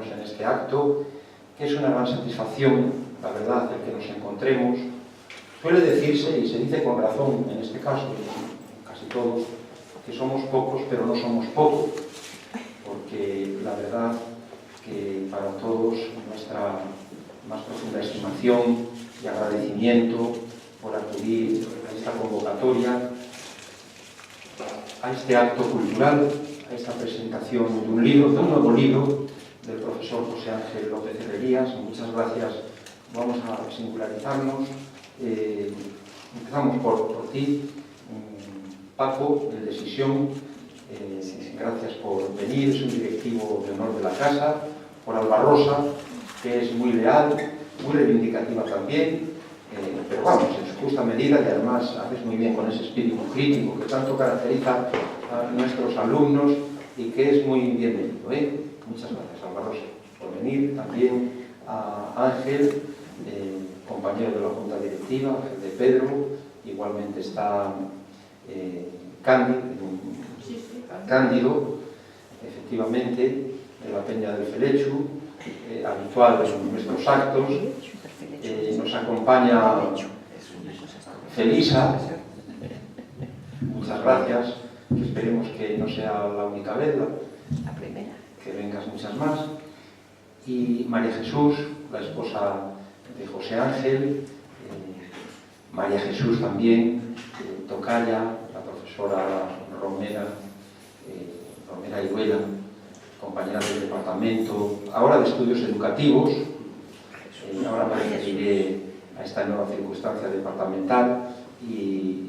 acompañarnos en este acto, que es una gran satisfacción, la verdad, el que nos encontremos. Suele decirse, y se dice con razón en este caso, y casi todos, que somos pocos, pero no somos poco, porque la verdad que para todos nuestra más profunda estimación y agradecimiento por acudir a esta convocatoria, a este acto cultural, a esta presentación de un libro, de un nuevo libro del profesor José Ángel López Herrerías. Muchas gracias. Vamos a singularizarnos. Empezamos por ti, Paco, de Decisión. Gracias por venir, es un directivo de honor de la casa. Por Alba Rosa, que es muy leal, muy reivindicativa también, pero vamos, en su justa medida, y además haces muy bien con ese espíritu crítico que tanto caracteriza a nuestros alumnos y que es muy bienvenido. Muchas gracias, Alba Rosa, por venir. También a Ángel, compañero de la Junta Directiva, Ángel de Pedro. Igualmente está Cándido, efectivamente, de la Peña del Felechu, habitual en nuestros actos. Nos acompaña Felisa, muchas gracias, que esperemos que no sea la única vez, la primera, que vengas muchas más. Y María Jesús, la esposa de José Ángel, María Jesús también, tocaya, la profesora Romera Iruela, compañera del departamento, ahora de estudios educativos. Ahora me referiré a esta nueva circunstancia departamental y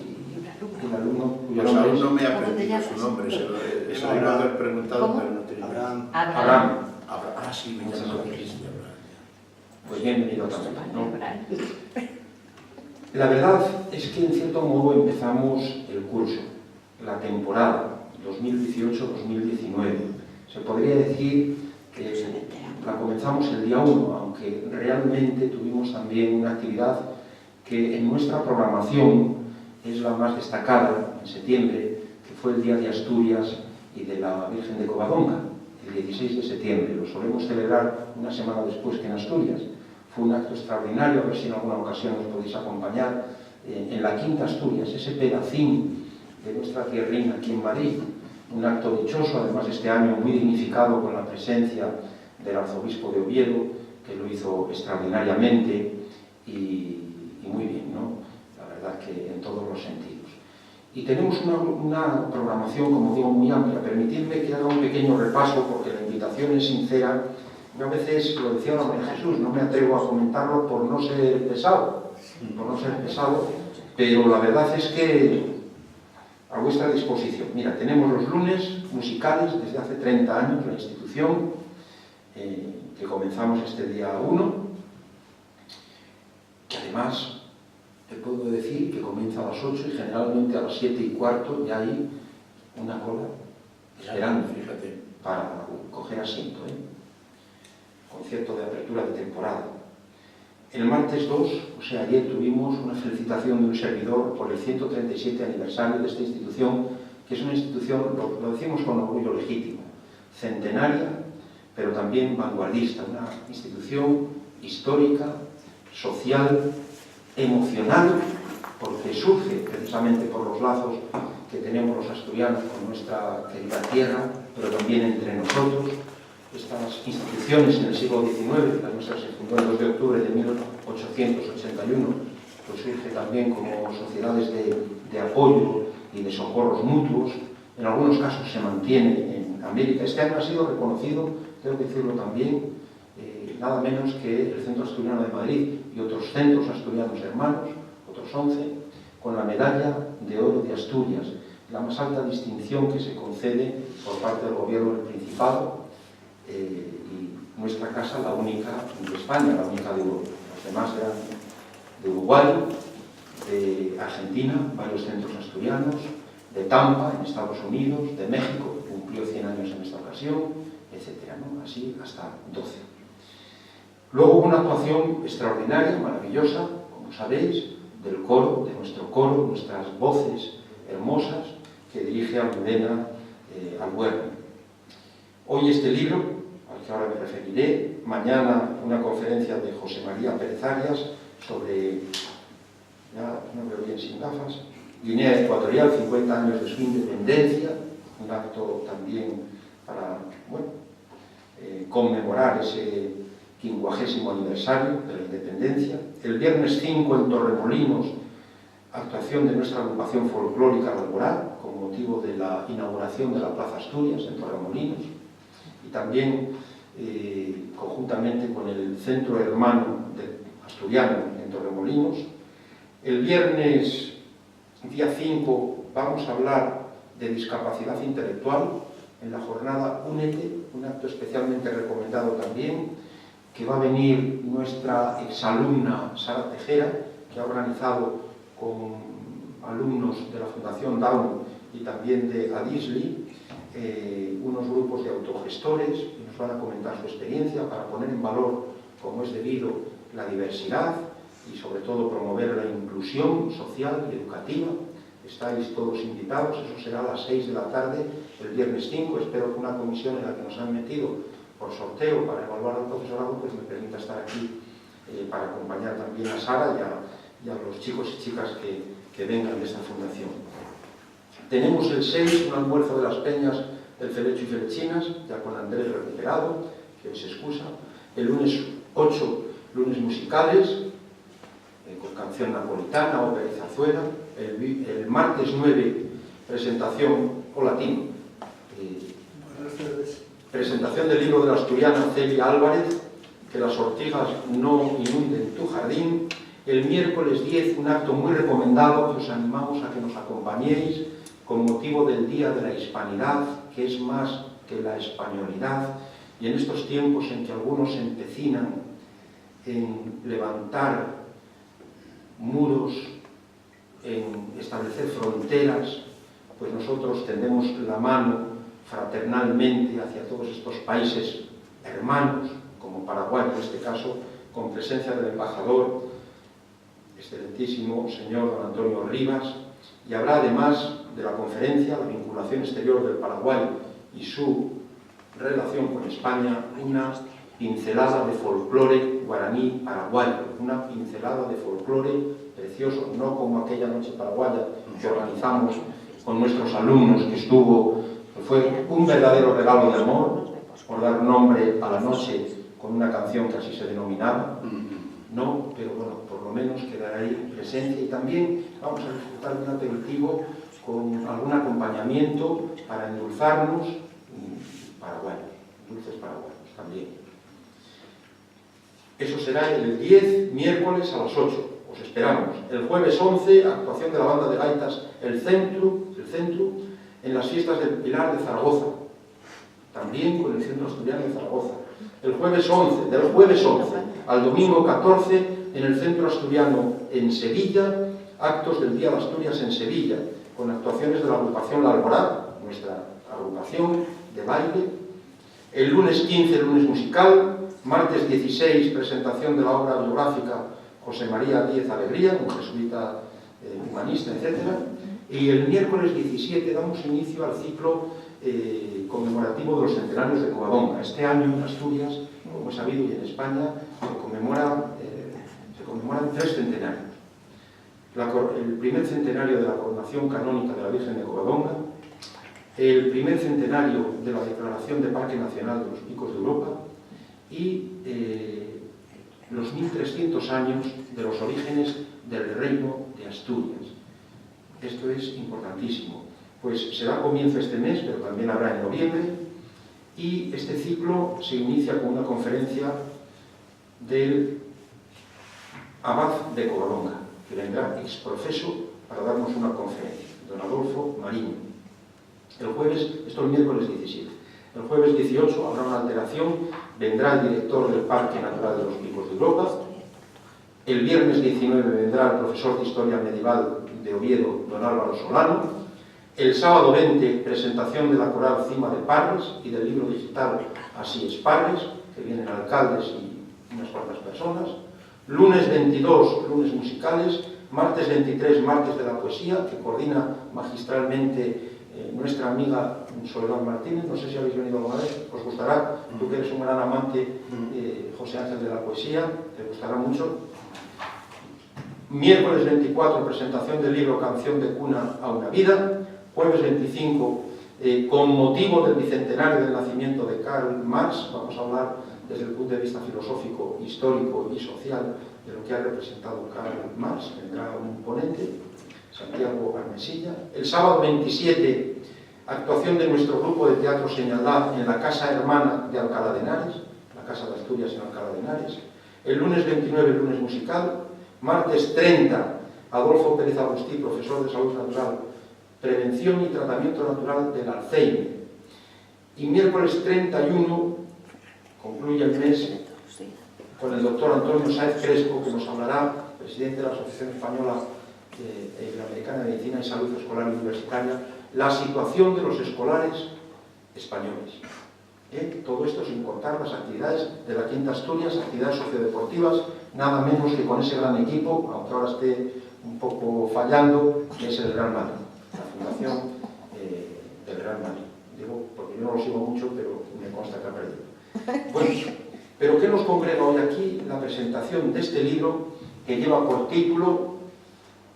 un alumno cuyo nombre es... No me ha aprendido su nombre, se lo iba a haber preguntado, pero no tenía. Abraham. Ah, sí, me llamo Cristian. Pues bienvenido también, ¿no? La verdad es que en cierto modo empezamos el curso, la temporada 2018-2019. Se podría decir que la comenzamos el día 1, aunque realmente tuvimos también una actividad que en nuestra programación es la más destacada, en septiembre, que fue el Día de Asturias y de la Virgen de Covadonga, el 16 de septiembre. Lo solemos celebrar una semana después que en Asturias. Fue un acto extraordinario, a ver si en alguna ocasión nos podéis acompañar, en la Quinta Asturias, ese pedacín de nuestra tierrina aquí en Madrid. Un acto dichoso, además este año muy dignificado con la presencia del arzobispo de Oviedo, que lo hizo extraordinariamente y muy bien, ¿no? La verdad que en todos los sentidos. Y tenemos una programación, como digo, muy amplia. Permitidme que haga un pequeño repaso, porque la invitación es sincera. Yo a veces, lo decía María Jesús, no me atrevo a comentarlo por no ser pesado, pero la verdad es que a vuestra disposición. Mira, tenemos los lunes musicales desde hace 30 años, la institución, que comenzamos este día 1, que además te puedo decir que comienza a las 8 y generalmente a las 7:15 ya hay una cola esperando, fíjate, para coger asiento. Concierto de apertura de temporada. El martes 2, o sea, ayer tuvimos una felicitación de un servidor por el 137 aniversario de esta institución, que es una institución, lo decimos con orgullo legítimo, centenaria, pero también vanguardista, una institución histórica, social, emocional, porque surge precisamente por los lazos que tenemos los asturianos con nuestra querida tierra, pero también entre nosotros. Estas instituciones en el siglo XIX, la nuestra se fundó el 2 de octubre de 1881, pues surge también como sociedades de apoyo y de socorros mutuos. En algunos casos se mantiene en América. Este año ha sido reconocido, tengo que decirlo también, nada menos que el Centro Asturiano de Madrid y otros centros asturianos hermanos, otros 11, con la Medalla de Oro de Asturias, la más alta distinción que se concede por parte del Gobierno del Principado, y nuestra casa la única de España, la única de Europa. Los demás eran de Uruguay, de Argentina, varios centros asturianos, de Tampa, en Estados Unidos, de México, que cumplió 100 años en esta ocasión, etc., ¿no? Así hasta 12. Luego hubo una actuación extraordinaria, maravillosa, como sabéis, del coro, de nuestro coro, nuestras voces hermosas, que dirige Almudena Albuerno. Hoy este libro, al que ahora me referiré. Mañana una conferencia de José María Pérez Arias sobre, ya no veo bien sin gafas, Guinea Ecuatorial, 50 años de su independencia, un acto también para, bueno, conmemorar ese 50º aniversario de la independencia. El viernes 5 en Torremolinos, actuación de nuestra agrupación folclórica Alborá, con motivo de la inauguración de la Plaza Asturias en Torremolinos, y también conjuntamente con el Centro Hermano Asturiano en Torremolinos. El viernes, día 5, vamos a hablar de discapacidad intelectual en la jornada Únete, un acto especialmente recomendado también, que va a venir nuestra exalumna Sara Tejera, que ha organizado con alumnos de la Fundación Down y también de Adisli, unos grupos de autogestores, y nos van a comentar su experiencia para poner en valor, como es debido, la diversidad y sobre todo promover la inclusión social y educativa. Estáis todos invitados, eso será a las 6 de la tarde, el viernes 5. Espero que una comisión en la que nos han metido por sorteo para evaluar al profesorado pues me permita estar aquí para acompañar también a Sara y a los chicos y chicas que vengan de esta fundación. Tenemos el 6, un almuerzo de las peñas del Felecho y Felechinas, ya con Andrés recuperado, que hoy se excusa. El lunes 8, lunes musicales, con canción napolitana, ópera y zarzuela. El martes 9, presentación, o latín, presentación del libro de la asturiana Celia Álvarez, Que las ortigas no inunden tu jardín. El miércoles 10, un acto muy recomendado que os animamos a que nos acompañéis con motivo del Día de la Hispanidad, que es más que la españolidad, y en estos tiempos en que algunos se empecinan en levantar muros, en establecer fronteras, pues nosotros tendemos la mano fraternalmente hacia todos estos países hermanos, como Paraguay en este caso, con presencia del embajador, excelentísimo señor don Antonio Rivas, y habrá además de la conferencia, la vinculación exterior del Paraguay y su relación con España, una pincelada de folclore guaraní paraguayo, una pincelada de folclore precioso, no como aquella noche paraguaya que organizamos con nuestros alumnos, que fue un verdadero regalo de amor, por dar nombre a la noche con una canción que así se denominaba, no, pero bueno, por lo menos quedará ahí presencia, y también vamos a disfrutar de un aperitivo con algún acompañamiento para endulzarnos, paraguayos, dulces paraguayos también. Eso será el 10, miércoles a las 8, os esperamos. El jueves 11, actuación de la banda de gaitas El Centro, en las fiestas del Pilar de Zaragoza, también con el Centro Asturiano de Zaragoza. El jueves 11, del jueves 11 al domingo 14, en el Centro Asturiano en Sevilla, actos del Día de Asturias en Sevilla, con actuaciones de la agrupación La Alborá, nuestra agrupación de baile. El lunes 15, lunes musical. Martes 16, presentación de la obra biográfica José María Díez Alegría, un jesuita humanista, etc. Y el miércoles 17 damos inicio al ciclo conmemorativo de los centenarios de Covadonga. Este año en Asturias, como he sabido, y en España, se conmemoran 3 centenarios. El primer centenario de la coronación canónica de la Virgen de Covadonga, el primer centenario de la declaración de Parque Nacional de los Picos de Europa y los 1300 años de los orígenes del Reino de Asturias. Esto es importantísimo, pues se da comienzo este mes, pero también habrá en noviembre, y este ciclo se inicia con una conferencia del abad de Covadonga, que vendrá ex profeso para darnos una conferencia, don Adolfo Mariño. El jueves, esto es el miércoles 17, el jueves 18 habrá una alteración, vendrá el director del Parque Natural de los Picos de Europa. El viernes 19 vendrá el profesor de Historia Medieval de Oviedo, don Álvaro Solano. El sábado 20, presentación de la coral Cima de Parres y del libro digital Así es Parres, que vienen alcaldes y unas cuantas personas. Lunes 22, lunes musicales. Martes 23, martes de la poesía, que coordina magistralmente nuestra amiga Soledad Martínez, no sé si habéis venido alguna vez, os gustará, tú que eres un gran amante, José Ángel, de la poesía, te gustará mucho. Miércoles 24, presentación del libro Canción de cuna a una vida. Jueves 25, con motivo del bicentenario del nacimiento de Karl Marx, vamos a hablar desde el punto de vista filosófico, histórico y social de lo que ha representado Karl Marx. Vendrá un ponente, Santiago Armesilla. El sábado 27, actuación de nuestro grupo de teatro Señalá en la Casa Hermana de Alcalá de Henares, la Casa de Asturias en Alcalá de Henares. El lunes 29, lunes musical. Martes 30, Adolfo Pérez Agustí, profesor de salud natural, prevención y tratamiento natural del Alzheimer. Y miércoles 31, concluye el mes con el doctor Antonio Sáez Crespo, que nos hablará, presidente de la Asociación Española Iberoamericana de Medicina y Salud Escolar y Universitaria, la situación de los escolares españoles. Todo esto sin contar las actividades de la Quinta Asturias, actividades sociodeportivas, nada menos que con ese gran equipo, aunque ahora esté un poco fallando, que es el Real Madrid, la fundación del Real Madrid. Digo, porque yo no lo sigo mucho, pero me consta que ha perdido. Bueno, pero ¿qué nos congrega hoy aquí? La presentación de este libro que lleva por título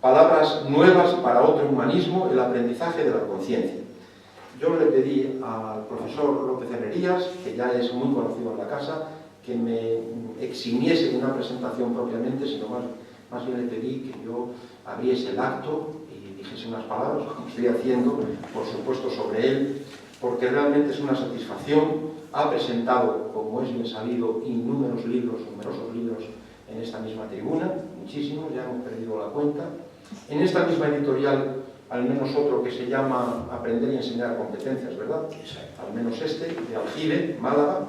Palabras nuevas para otro humanismo, el aprendizaje de la conciencia. Yo le pedí al profesor López Herrerías, que ya es muy conocido en la casa, que me eximiese de una presentación propiamente, sino más bien le pedí que yo abriese el acto y dijese unas palabras, como estoy haciendo, por supuesto, sobre él, porque realmente es una satisfacción. Ha presentado, como es bien sabido, numerosos libros en esta misma tribuna, muchísimos, ya hemos perdido la cuenta. En esta misma editorial, al menos otro que se llama Aprender y enseñar competencias, ¿verdad? Al menos este, de Aljibe, Málaga.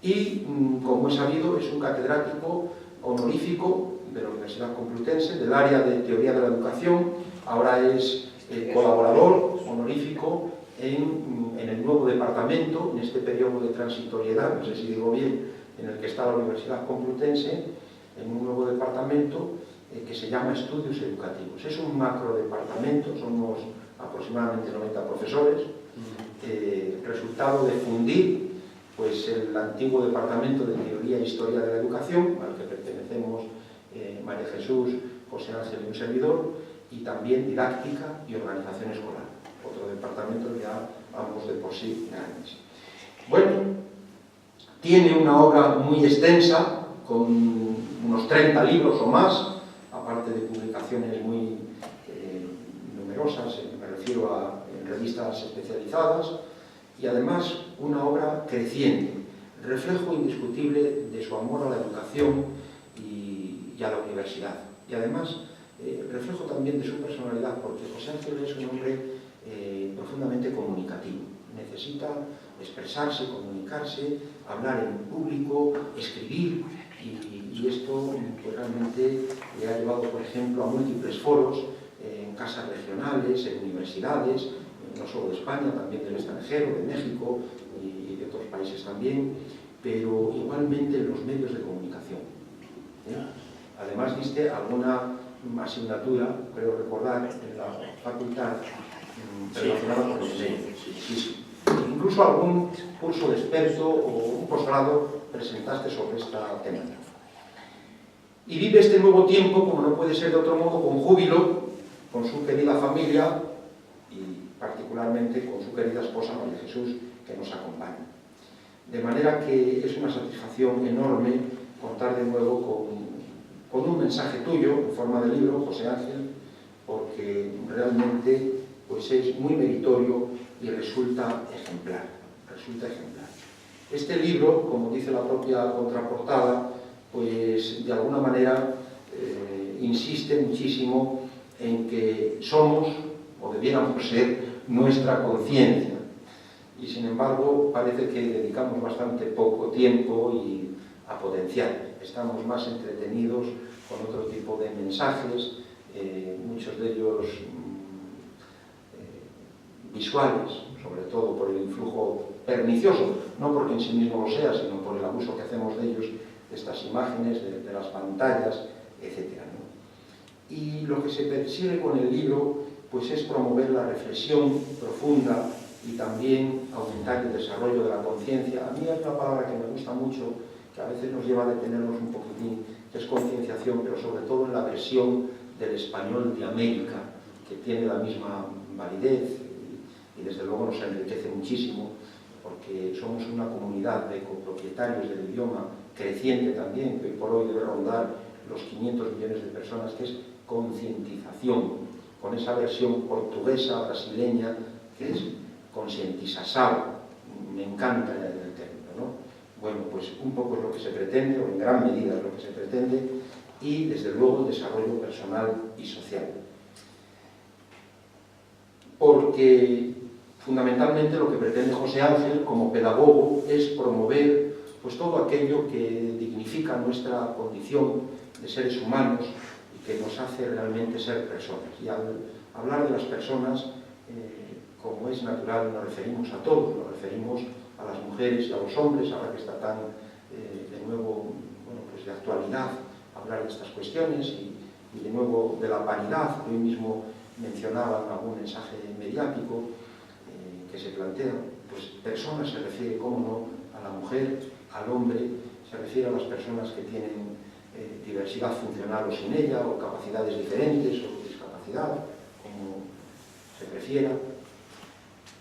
Y, como he sabido, es un catedrático honorífico de la Universidad Complutense, del área de Teoría de la Educación. Ahora es colaborador honorífico en el nuevo departamento, en este periodo de transitoriedad, no sé si digo bien, en el que está la Universidad Complutense, en un nuevo departamento que se llama Estudios Educativos. Es un macrodepartamento, somos aproximadamente 90 profesores, resultado de fundir pues, el antiguo Departamento de Teoría e Historia de la Educación, al que pertenecemos María Jesús, José Ángel y un servidor, y también Didáctica y Organización Escolar, otro departamento ya ambos de por sí grandes. Bueno, tiene una obra muy extensa, con unos 30 libros o más, aparte de publicaciones muy numerosas, me refiero a revistas especializadas, y además una obra creciente, reflejo indiscutible de su amor a la educación y a la universidad. Y además, reflejo también de su personalidad, porque José Ángel es un hombre profundamente comunicativo. Necesita expresarse, comunicarse, hablar en público, escribir, y esto pues, realmente le ha llevado, por ejemplo, a múltiples foros en casas regionales, en universidades, no solo de España, también del extranjero, de México y de otros países también, pero igualmente en los medios de comunicación. Además diste alguna asignatura, creo recordar, en la facultad relacionada con el medio. Incluso algún curso de experto o un posgrado presentaste sobre esta temática. Y vive este nuevo tiempo, como no puede ser de otro modo, con júbilo, con su querida familia y particularmente con su querida esposa María Jesús, que nos acompaña. De manera que es una satisfacción enorme contar de nuevo con un mensaje tuyo en forma de libro, José Ángel, porque realmente pues, es muy meritorio y resulta ejemplar. Este libro, como dice la propia contraportada, pues de alguna manera insiste muchísimo en que somos, o debiéramos ser, nuestra conciencia. Y sin embargo, parece que dedicamos bastante poco tiempo a potenciar. Estamos más entretenidos con otro tipo de mensajes, muchos de ellos visuales, sobre todo por el influjo pernicioso, no porque en sí mismo lo sea, sino por el abuso que hacemos de ellos, de estas imágenes, de las pantallas, etc. ¿no? Y lo que se persigue con el libro pues es promover la reflexión profunda y también aumentar el desarrollo de la conciencia. A mí hay una palabra que me gusta mucho, que a veces nos lleva a detenernos un poquitín, que es concienciación, pero sobre todo en la versión del español de América, que tiene la misma validez y desde luego nos enriquece muchísimo, porque somos una comunidad de copropietarios del idioma creciente también, que hoy por hoy debe rondar los 500 millones de personas, que es concientización, con esa versión portuguesa, brasileña, que es concientização. Me encanta el término, ¿no? Bueno, pues un poco es lo que se pretende, o en gran medida es lo que se pretende, y desde luego el desarrollo personal y social. Porque fundamentalmente lo que pretende José Ángel como pedagogo es promover pues todo aquello que dignifica nuestra condición de seres humanos y que nos hace realmente ser personas. Y al hablar de las personas, como es natural, nos referimos a todos, nos referimos a las mujeres y a los hombres, ahora que está tan de nuevo, bueno, pues de actualidad hablar de estas cuestiones y de nuevo de la paridad, que hoy mismo mencionaba en algún mensaje mediático que se plantea. Pues personas se refiere, cómo no, a la mujer, al hombre, se refiere a las personas que tienen diversidad funcional o sin ella, o capacidades diferentes, o discapacidad, como se prefiera.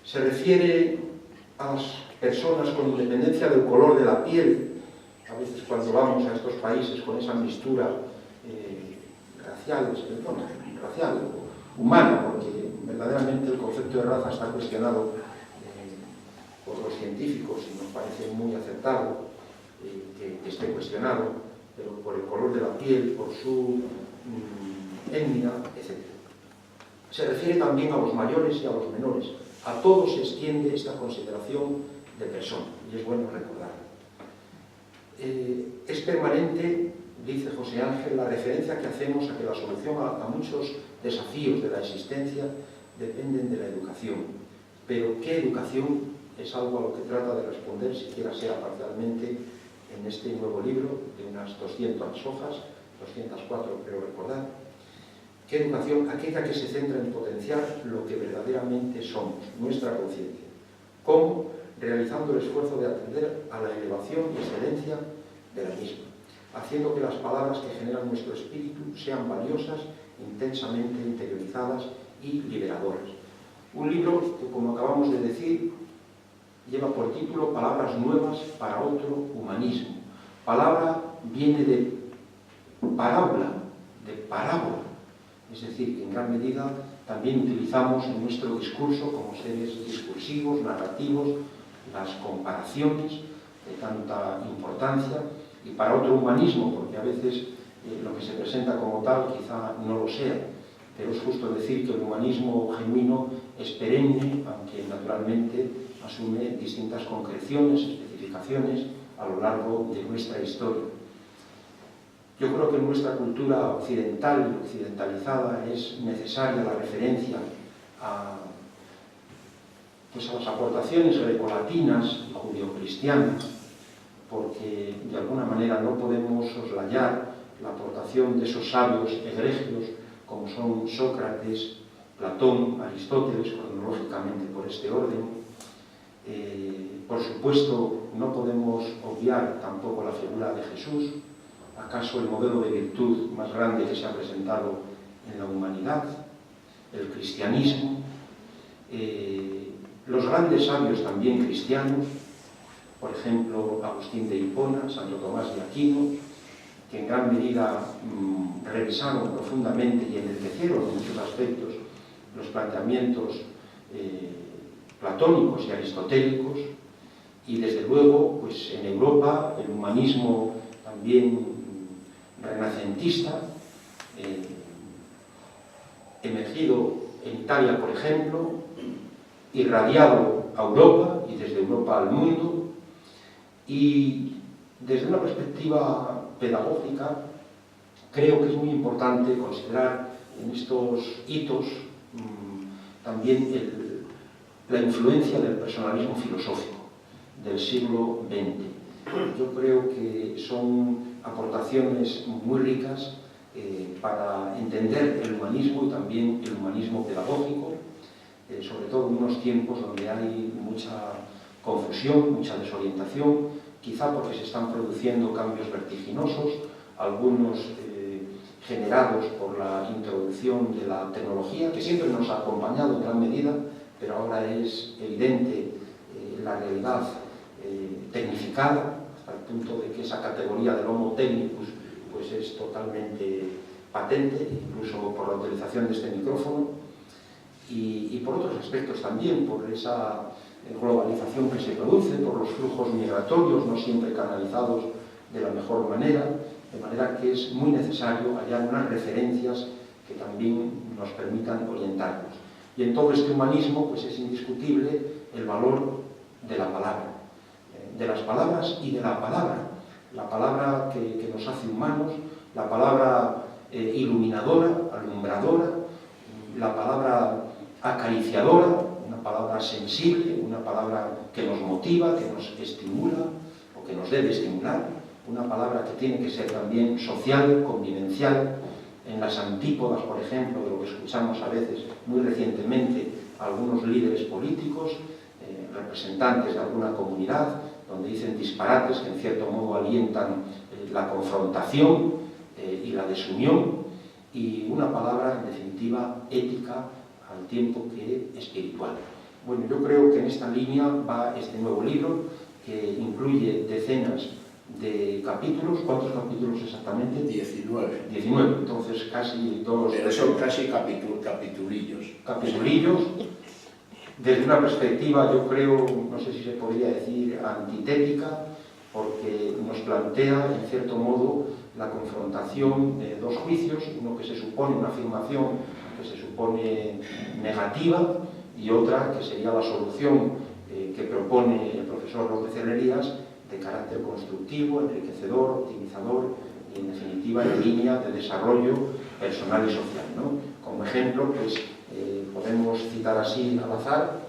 Se refiere a las personas con independencia del color de la piel. A veces cuando vamos a estos países con esa mixtura racial, humana, porque verdaderamente el concepto de raza está cuestionado por los científicos y nos parece muy acertado que esté cuestionado, pero por el color de la piel, por su etnia, etc. Se refiere también a los mayores y a los menores. A todos se extiende esta consideración de persona, y es bueno recordarlo. Es permanente, dice José Ángel, la referencia que hacemos a que la solución a muchos desafíos de la existencia dependen de la educación. Pero ¿qué educación? Es algo a lo que trata de responder, siquiera sea parcialmente, en este nuevo libro de unas 200 hojas, 204 creo recordar. ¿Qué educación? Aquella que se centra en potenciar lo que verdaderamente somos, nuestra conciencia. ¿Cómo? Realizando el esfuerzo de atender a la elevación y excelencia de la misma, haciendo que las palabras que generan nuestro espíritu sean valiosas, intensamente interiorizadas y liberadoras. Un libro que, como acabamos de decir, lleva por título Palabras nuevas para otro humanismo. Palabra viene de parábola, es decir, que en gran medida también utilizamos en nuestro discurso como seres discursivos, narrativos, las comparaciones de tanta importancia, y para otro humanismo, porque a veces lo que se presenta como tal quizá no lo sea, pero es justo decir que el humanismo genuino es perenne, aunque naturalmente asume distintas concreciones, especificaciones a lo largo de nuestra historia. Yo creo que en nuestra cultura occidental y occidentalizada es necesaria la referencia a las aportaciones grecolatinas y judeocristianas, porque de alguna manera no podemos soslayar la aportación de esos sabios egregios como son Sócrates, Platón, Aristóteles, cronológicamente por este orden. Por supuesto, no podemos obviar tampoco la figura de Jesús, acaso el modelo de virtud más grande que se ha presentado en la humanidad, el cristianismo, los grandes sabios también cristianos, por ejemplo, Agustín de Hipona, Santo Tomás de Aquino, que en gran medida revisaron profundamente y enriquecieron en muchos aspectos los planteamientos platónicos y aristotélicos, y desde luego pues en Europa el humanismo también renacentista, emergido en Italia, por ejemplo, irradiado a Europa y desde Europa al mundo, y desde una perspectiva pedagógica creo que es muy importante considerar en estos hitos también la influencia del personalismo filosófico del siglo XX. Yo creo que son aportaciones muy ricas para entender el humanismo y también el humanismo pedagógico, sobre todo en unos tiempos donde hay mucha confusión, mucha desorientación, quizá porque se están produciendo cambios vertiginosos, algunos generados por la introducción de la tecnología, que siempre nos ha acompañado en gran medida, pero ahora es evidente la realidad tecnificada, hasta el punto de que esa categoría del Homo technicus pues es totalmente patente, incluso por la utilización de este micrófono, y por otros aspectos también, por esa globalización que se produce, por los flujos migratorios no siempre canalizados de la mejor manera, de manera que es muy necesario hallar unas referencias que también nos permitan orientarnos. Y en todo este humanismo pues es indiscutible el valor de la palabra, de las palabras y de la palabra que nos hace humanos, la palabra iluminadora, alumbradora, la palabra acariciadora, una palabra sensible, una palabra que nos motiva, que nos estimula o que nos debe estimular, una palabra que tiene que ser también social, convivencial, en las antípodas, por ejemplo, de lo que escuchamos a veces muy recientemente algunos líderes políticos, representantes de alguna comunidad, donde dicen disparates que en cierto modo alientan la confrontación y la desunión, y una palabra, en definitiva, ética al tiempo que espiritual. Bueno, yo creo que en esta línea va este nuevo libro, que incluye decenas de capítulos. ¿Cuántos capítulos exactamente? 19. 19, entonces casi dos... Pero son casi capitulillos. Capitulillos, desde una perspectiva, yo creo, no sé si se podría decir, antitética, porque nos plantea, en cierto modo, la confrontación de dos juicios, uno que se supone una afirmación que se supone negativa y otra que sería la solución que propone el profesor López Herrerías, de carácter constructivo, enriquecedor, optimizador y, en definitiva, en línea de desarrollo personal y social, ¿no? Como ejemplo, pues, podemos citar así al azar,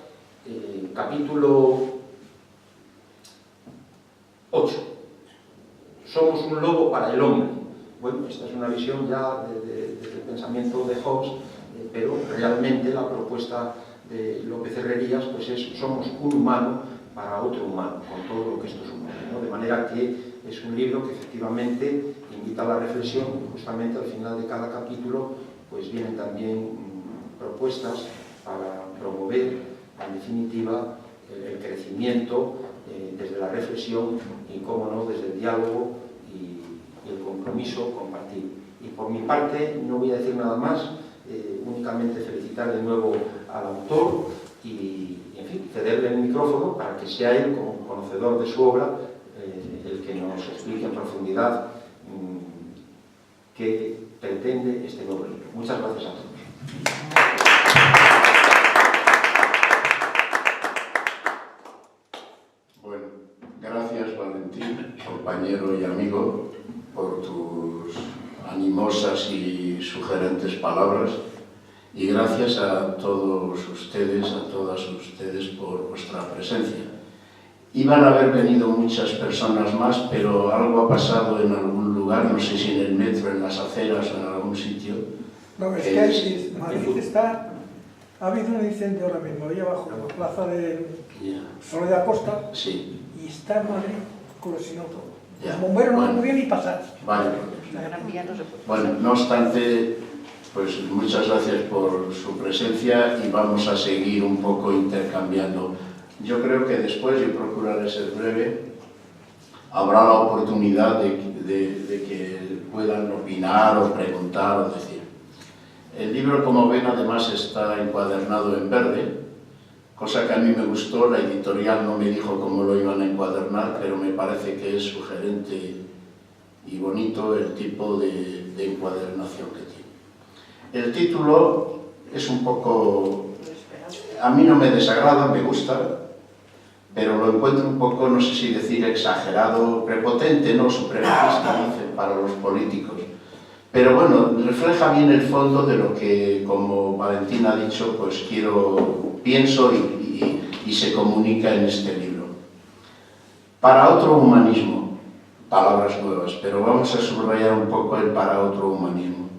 capítulo 8. Somos un lobo para el hombre. Bueno, esta es una visión ya desde el pensamiento de Hobbes, pero realmente la propuesta de López Herrerías pues es: somos un humano para otro humano, con todo lo que esto supone, ¿no? De manera que es un libro que efectivamente invita a la reflexión, y justamente al final de cada capítulo pues vienen también propuestas para promover, en definitiva, el crecimiento desde la reflexión y, cómo no, desde el diálogo y el compromiso compartido. Y por mi parte no voy a decir nada más, únicamente felicitar de nuevo al autor y, en fin, cederle el micrófono para que sea él, como conocedor de su obra, el que nos explique en profundidad qué pretende este nuevo libro. Muchas gracias a todos. Bueno, gracias, Valentín, compañero y amigo, por tus animosas y sugerentes palabras, y gracias a todos ustedes, a todas ustedes por vuestra presencia. Iban a haber venido muchas personas más, pero algo ha pasado en algún lugar, no sé si en el metro, en las aceras o en algún sitio. No, es que aquí Madrid está... Ha habido un incendio ahora mismo, ahí abajo, en la plaza de Soledad Costa, Sí. y está en Madrid colisionado todo. Ya. Los bomberos no Bueno. podían ni pasar. Vale. La Gran Vía no se puede. Bueno, no obstante, pues muchas gracias por su presencia y vamos a seguir un poco intercambiando. Yo creo que después, yo procuraré ser breve, habrá la oportunidad de que puedan opinar o preguntar o decir. El libro, como ven, además está encuadernado en verde, cosa que a mí me gustó. La editorial no me dijo cómo lo iban a encuadernar, pero me parece que es sugerente y bonito el tipo de encuadernación que tiene. El título es un poco... A mí no me desagrada, me gusta, pero lo encuentro un poco, no sé si decir exagerado, prepotente, no, supremacista, dicen, para los políticos. Pero bueno, refleja bien el fondo de lo que, como Valentín ha dicho, pues pienso y se comunica en este libro. Para otro humanismo, palabras nuevas, pero vamos a subrayar un poco el para otro humanismo.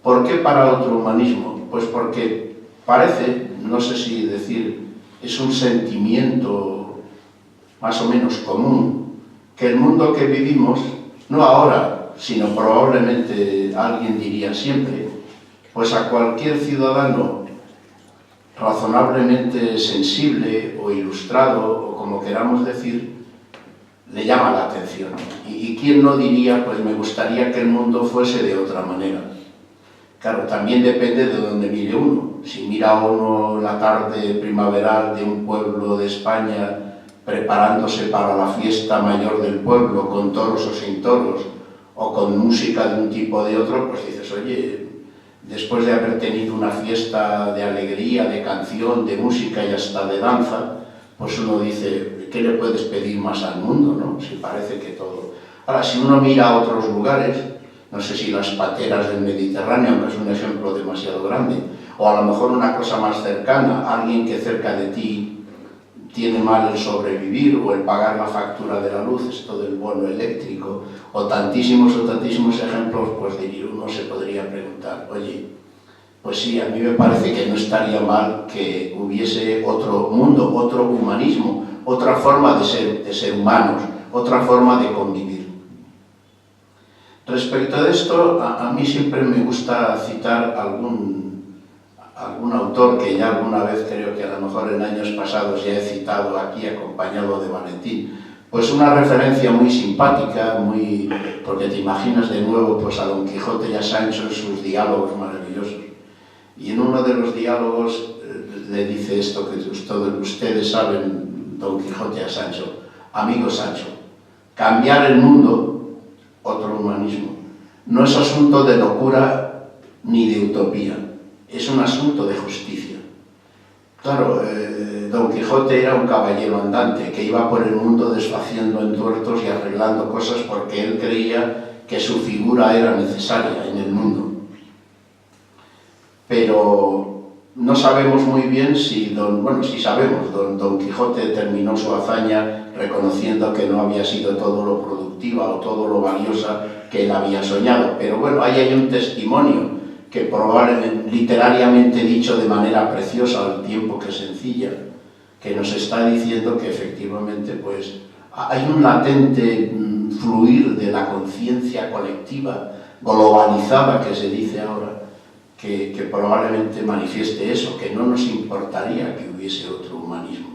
¿Por qué para otro humanismo? Pues porque parece, no sé si decir, es un sentimiento más o menos común, que el mundo que vivimos, no ahora, sino probablemente alguien diría siempre, pues a cualquier ciudadano razonablemente sensible o ilustrado, o como queramos decir, le llama la atención. Y quién no diría, pues me gustaría que el mundo fuese de otra manera. Claro, también depende de dónde mire uno. Si mira uno la tarde primaveral de un pueblo de España preparándose para la fiesta mayor del pueblo, con toros o sin toros, o con música de un tipo o de otro, pues dices, oye, después de haber tenido una fiesta de alegría, de canción, de música y hasta de danza, pues uno dice, ¿qué le puedes pedir más al mundo, no? Si parece que todo... Ahora, si uno mira a otros lugares, no sé si las pateras del Mediterráneo, aunque es un ejemplo demasiado grande, o a lo mejor una cosa más cercana, alguien que cerca de ti tiene mal el sobrevivir o el pagar la factura de la luz, esto del bono eléctrico, o tantísimos ejemplos, pues uno se podría preguntar, oye, pues sí, a mí me parece que no estaría mal que hubiese otro mundo, otro humanismo, otra forma de ser humanos, otra forma de convivir. Respecto a esto, a mí siempre me gusta citar algún autor que ya alguna vez, creo que a lo mejor en años pasados ya he citado aquí acompañado de Valentín, pues una referencia muy simpática, porque te imaginas de nuevo pues a Don Quijote y a Sancho en sus diálogos maravillosos. Y en uno de los diálogos le dice esto que ustedes saben, Don Quijote a Sancho, amigo Sancho, cambiar el mundo, otro humanismo, no es asunto de locura ni de utopía, es un asunto de justicia. Claro, Don Quijote era un caballero andante que iba por el mundo desfaciendo entuertos y arreglando cosas porque él creía que su figura era necesaria en el mundo. Pero no sabemos muy bien si Don Quijote terminó su hazaña reconociendo que no había sido todo lo productiva o todo lo valiosa que él había soñado. Pero bueno, ahí hay un testimonio que probablemente, literariamente dicho de manera preciosa al tiempo que sencilla, que nos está diciendo que efectivamente pues, hay un latente fluir de la conciencia colectiva, globalizada que se dice ahora, que probablemente manifieste eso, que no nos importaría que hubiese otro humanismo.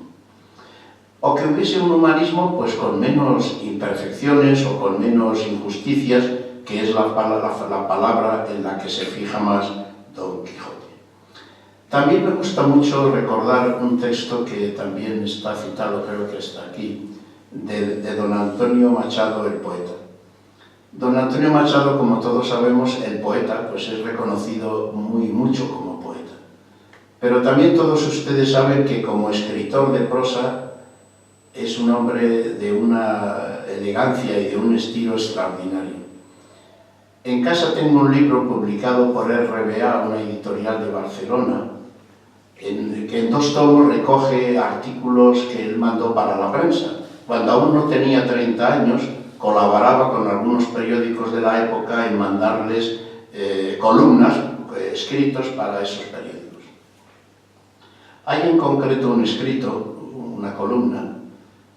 O que hubiese un humanismo pues, con menos imperfecciones o con menos injusticias, que es la palabra en la que se fija más Don Quijote. También me gusta mucho recordar un texto que también está citado, creo que está aquí, de don Antonio Machado, el poeta. Don Antonio Machado, como todos sabemos, el poeta, pues es reconocido mucho como poeta. Pero también todos ustedes saben que como escritor de prosa es un hombre de una elegancia y de un estilo extraordinario. En casa tengo un libro publicado por RBA, una editorial de Barcelona, que en 2 tomos recoge artículos que él mandó para la prensa. Cuando aún no tenía 30 años, colaboraba con algunos periódicos de la época en mandarles columnas, escritos para esos periódicos. Hay en concreto un escrito, una columna,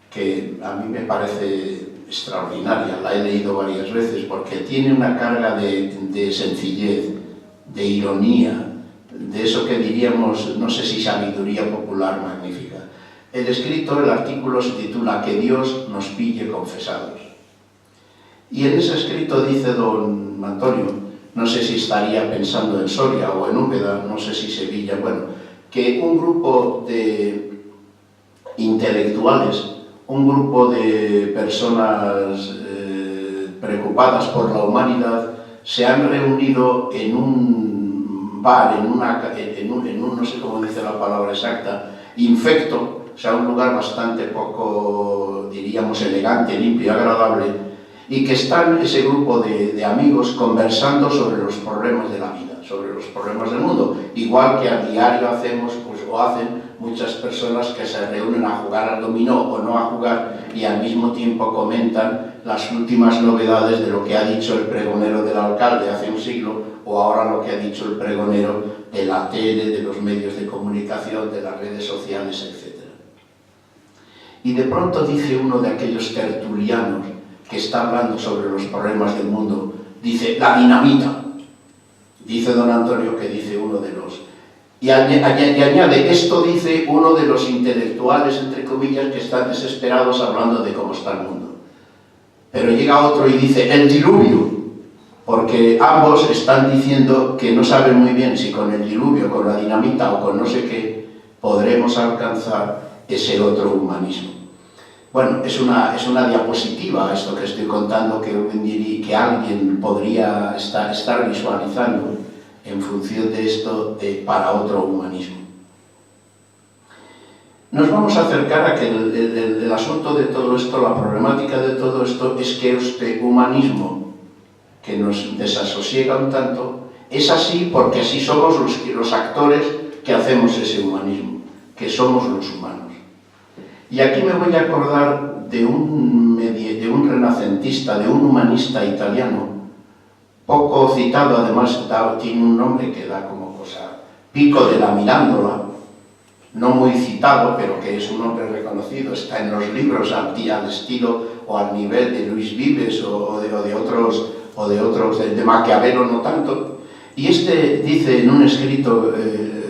que a mí me parece extraordinaria, la he leído varias veces porque tiene una carga de sencillez, de ironía, de eso que diríamos, no sé si sabiduría popular magnífica. El escrito, el artículo se titula Que Dios nos pille confesados. Y en ese escrito dice don Antonio, no sé si estaría pensando en Soria o en Úbeda, no sé si Sevilla, bueno, que un grupo de intelectuales, un grupo de personas preocupadas por la humanidad se han reunido en un bar, en un no sé cómo dice la palabra exacta, infecto, o sea, un lugar bastante poco, diríamos, elegante, limpio y agradable, y que están ese grupo de amigos conversando sobre los problemas de la vida, sobre los problemas del mundo, igual que a diario hacemos, pues, o hacen muchas personas que se reúnen a jugar al dominó o no a jugar y al mismo tiempo comentan las últimas novedades de lo que ha dicho el pregonero del alcalde hace un siglo o ahora lo que ha dicho el pregonero de la tele, de los medios de comunicación, de las redes sociales, etc. Y de pronto dice uno de aquellos tertulianos que está hablando sobre los problemas del mundo, dice, la dinamita. Dice don Antonio que dice uno de los... Y añade, esto dice uno de los intelectuales, entre comillas, que están desesperados hablando de cómo está el mundo. Pero llega otro y dice, el diluvio, porque ambos están diciendo que no saben muy bien si con el diluvio, con la dinamita o con no sé qué, podremos alcanzar ese otro humanismo. Bueno, es una diapositiva esto que estoy contando que alguien podría estar visualizando en función de esto para otro humanismo. Nos vamos a acercar a que el asunto de todo esto, la problemática de todo esto, es que este humanismo que nos desasosiega un tanto, es así porque así somos los actores que hacemos ese humanismo, que somos los humanos. Y aquí me voy a acordar de un renacentista, de un humanista italiano, poco citado, además tiene un nombre que da como cosa, Pico de la Mirandola, no muy citado, pero que es un nombre reconocido, está en los libros al estilo o al nivel de Luis Vives o de otros, de Maquiavelo no tanto. Y este dice en un escrito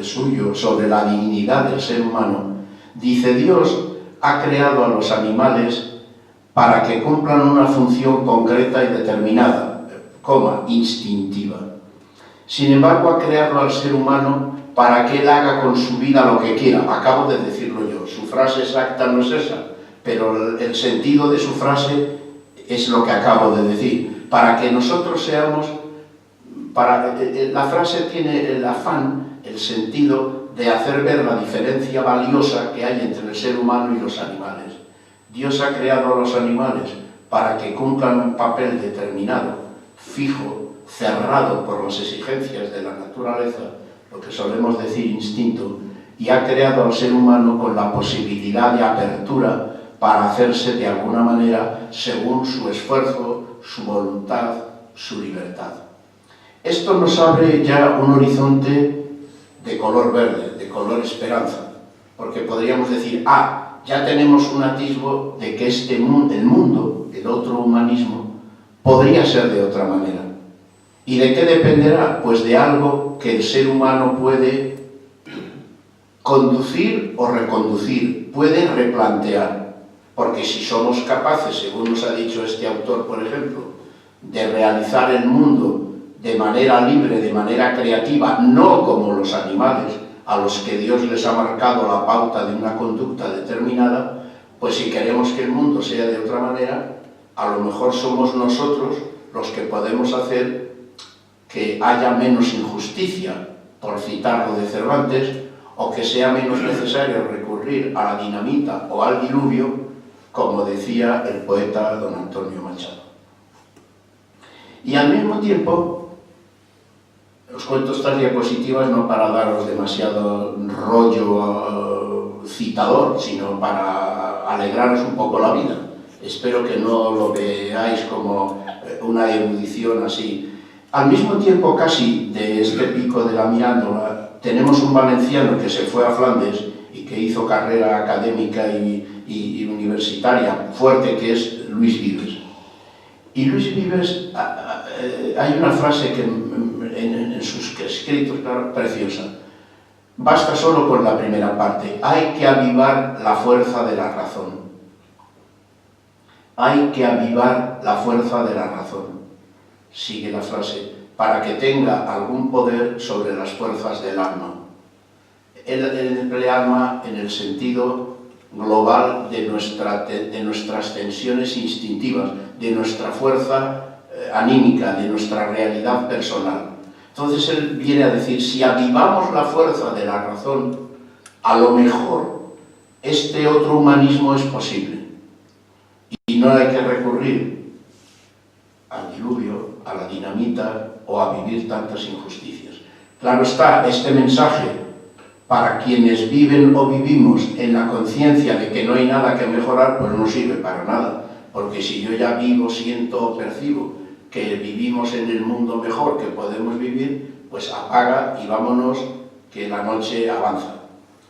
suyo sobre la dignidad del ser humano, dice, Dios ha creado a los animales para que cumplan una función concreta y determinada, instintiva. Sin embargo, ha creado al ser humano para que él haga con su vida lo que quiera. Acabo de decirlo yo, su frase exacta no es esa, pero el sentido de su frase es lo que acabo de decir. Para que nosotros seamos... la frase tiene el afán, el sentido de hacer ver la diferencia valiosa que hay entre el ser humano y los animales. Dios ha creado a los animales para que cumplan un papel determinado, fijo, cerrado por las exigencias de la naturaleza, lo que solemos decir instinto, y ha creado al ser humano con la posibilidad de apertura para hacerse de alguna manera según su esfuerzo, su voluntad, su libertad. Esto nos abre ya un horizonte de color verde, de color esperanza, porque podríamos decir, ya tenemos un atisbo de que el mundo, el otro humanismo, podría ser de otra manera. ¿Y de qué dependerá? Pues de algo que el ser humano puede conducir o reconducir, puede replantear. Porque si somos capaces, según nos ha dicho este autor, por ejemplo, de realizar el mundo de manera libre, de manera creativa, no como los animales, a los que Dios les ha marcado la pauta de una conducta determinada, pues si queremos que el mundo sea de otra manera, a lo mejor somos nosotros los que podemos hacer que haya menos injusticia, por citarlo de Cervantes, o que sea menos necesario recurrir a la dinamita o al diluvio, como decía el poeta don Antonio Machado. Y al mismo tiempo, os cuento estas diapositivas no para daros demasiado rollo citador, sino para alegraros un poco la vida. Espero que no lo veáis como una erudición así. Al mismo tiempo casi de este Pico de la Mirándola, tenemos un valenciano que se fue a Flandes y que hizo carrera académica y universitaria fuerte, que es Luis Vives. Y Luis Vives, hay una frase que en sus escritos, claro, preciosa. Basta solo con la primera parte. Hay que avivar la fuerza de la razón. Hay que avivar la fuerza de la razón. Sigue la frase, para que tenga algún poder sobre las fuerzas del alma. Él emplea alma en el sentido global de nuestras tensiones instintivas, de nuestra fuerza anímica, de nuestra realidad personal. Entonces él viene a decir, si avivamos la fuerza de la razón, a lo mejor este otro humanismo es posible. Y no hay que recurrir al diluvio, a la dinamita o a vivir tantas injusticias. Claro está, este mensaje para quienes viven o vivimos en la conciencia de que no hay nada que mejorar, pues no sirve para nada, porque si yo ya vivo, siento o percibo que vivimos en el mundo mejor que podemos vivir, pues apaga y vámonos, que la noche avanza,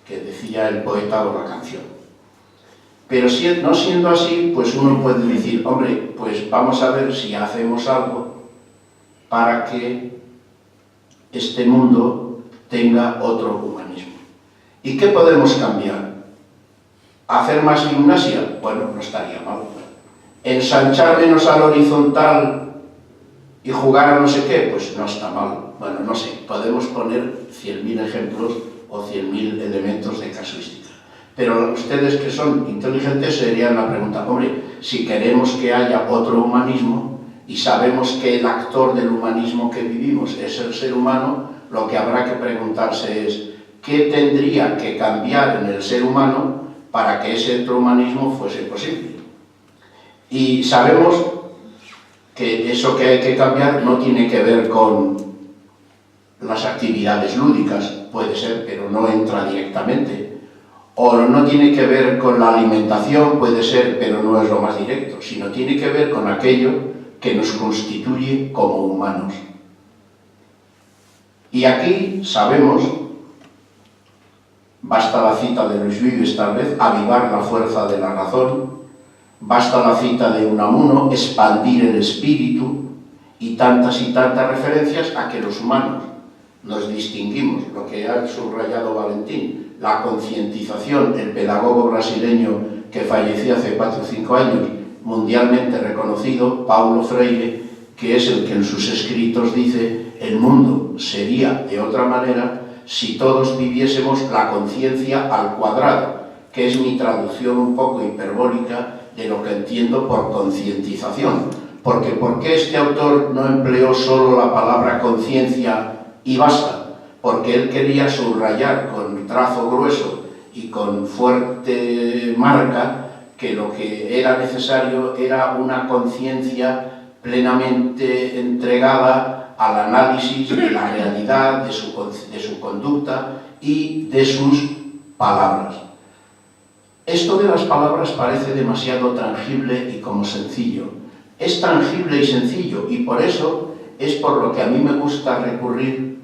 que decía el poeta o la canción. Pero no siendo así, pues uno puede decir, hombre, pues vamos a ver si hacemos algo para que este mundo tenga otro humanismo. ¿Y qué podemos cambiar? ¿Hacer más gimnasia? Bueno, no estaría mal. ¿Ensanchar menos al horizontal y jugar a no sé qué? Pues no está mal. Bueno, no sé, podemos poner 100.000 ejemplos o 100.000 elementos de casuística. Pero ustedes que son inteligentes serían la pregunta, hombre, si queremos que haya otro humanismo y sabemos que el actor del humanismo que vivimos es el ser humano, lo que habrá que preguntarse es, ¿qué tendría que cambiar en el ser humano para que ese otro humanismo fuese posible? Y sabemos que eso que hay que cambiar no tiene que ver con las actividades lúdicas, puede ser, pero no entra directamente. O no tiene que ver con la alimentación, puede ser, pero no es lo más directo, sino tiene que ver con aquello que nos constituye como humanos. Y aquí sabemos, basta la cita de Luis Vives tal vez, avivar la fuerza de la razón, basta la cita de Unamuno, expandir el espíritu, y tantas referencias a que los humanos nos distinguimos, lo que ha subrayado Valentín, la concientización, el pedagogo brasileño que falleció hace 4 o 5 años, mundialmente reconocido, Paulo Freire, que es el que en sus escritos dice, el mundo sería de otra manera si todos viviésemos la conciencia al cuadrado, que es mi traducción un poco hiperbólica de lo que entiendo por concientización. Porque ¿por qué este autor no empleó solo la palabra conciencia y basta? Porque él quería subrayar con trazo grueso y con fuerte marca que lo que era necesario era una conciencia plenamente entregada al análisis de la realidad, de su conducta y de sus palabras. Esto de las palabras parece demasiado tangible y como sencillo. Es tangible y sencillo, y por eso es por lo que a mí me gusta recurrir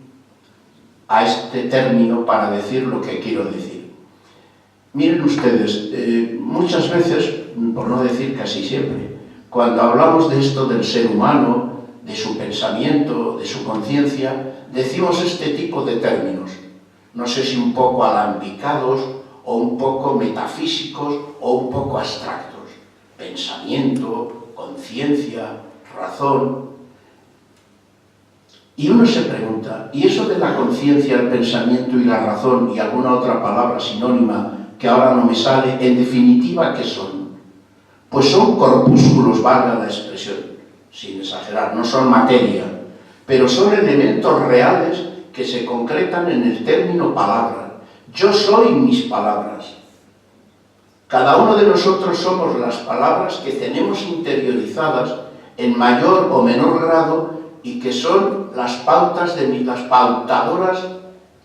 a este término para decir lo que quiero decir. Miren ustedes, muchas veces, por no decir casi siempre, cuando hablamos de esto del ser humano, de su pensamiento, de su conciencia, decimos este tipo de términos, no sé si un poco alambicados, o un poco metafísicos, o un poco abstractos. Pensamiento, conciencia, razón. Y uno se pregunta, ¿y eso de la conciencia, el pensamiento y la razón y alguna otra palabra sinónima que ahora no me sale, en definitiva, qué son? Pues son corpúsculos, valga la expresión, sin exagerar, no son materia, pero son elementos reales que se concretan en el término palabra. Yo soy mis palabras. Cada uno de nosotros somos las palabras que tenemos interiorizadas en mayor o menor grado y que son las pautadoras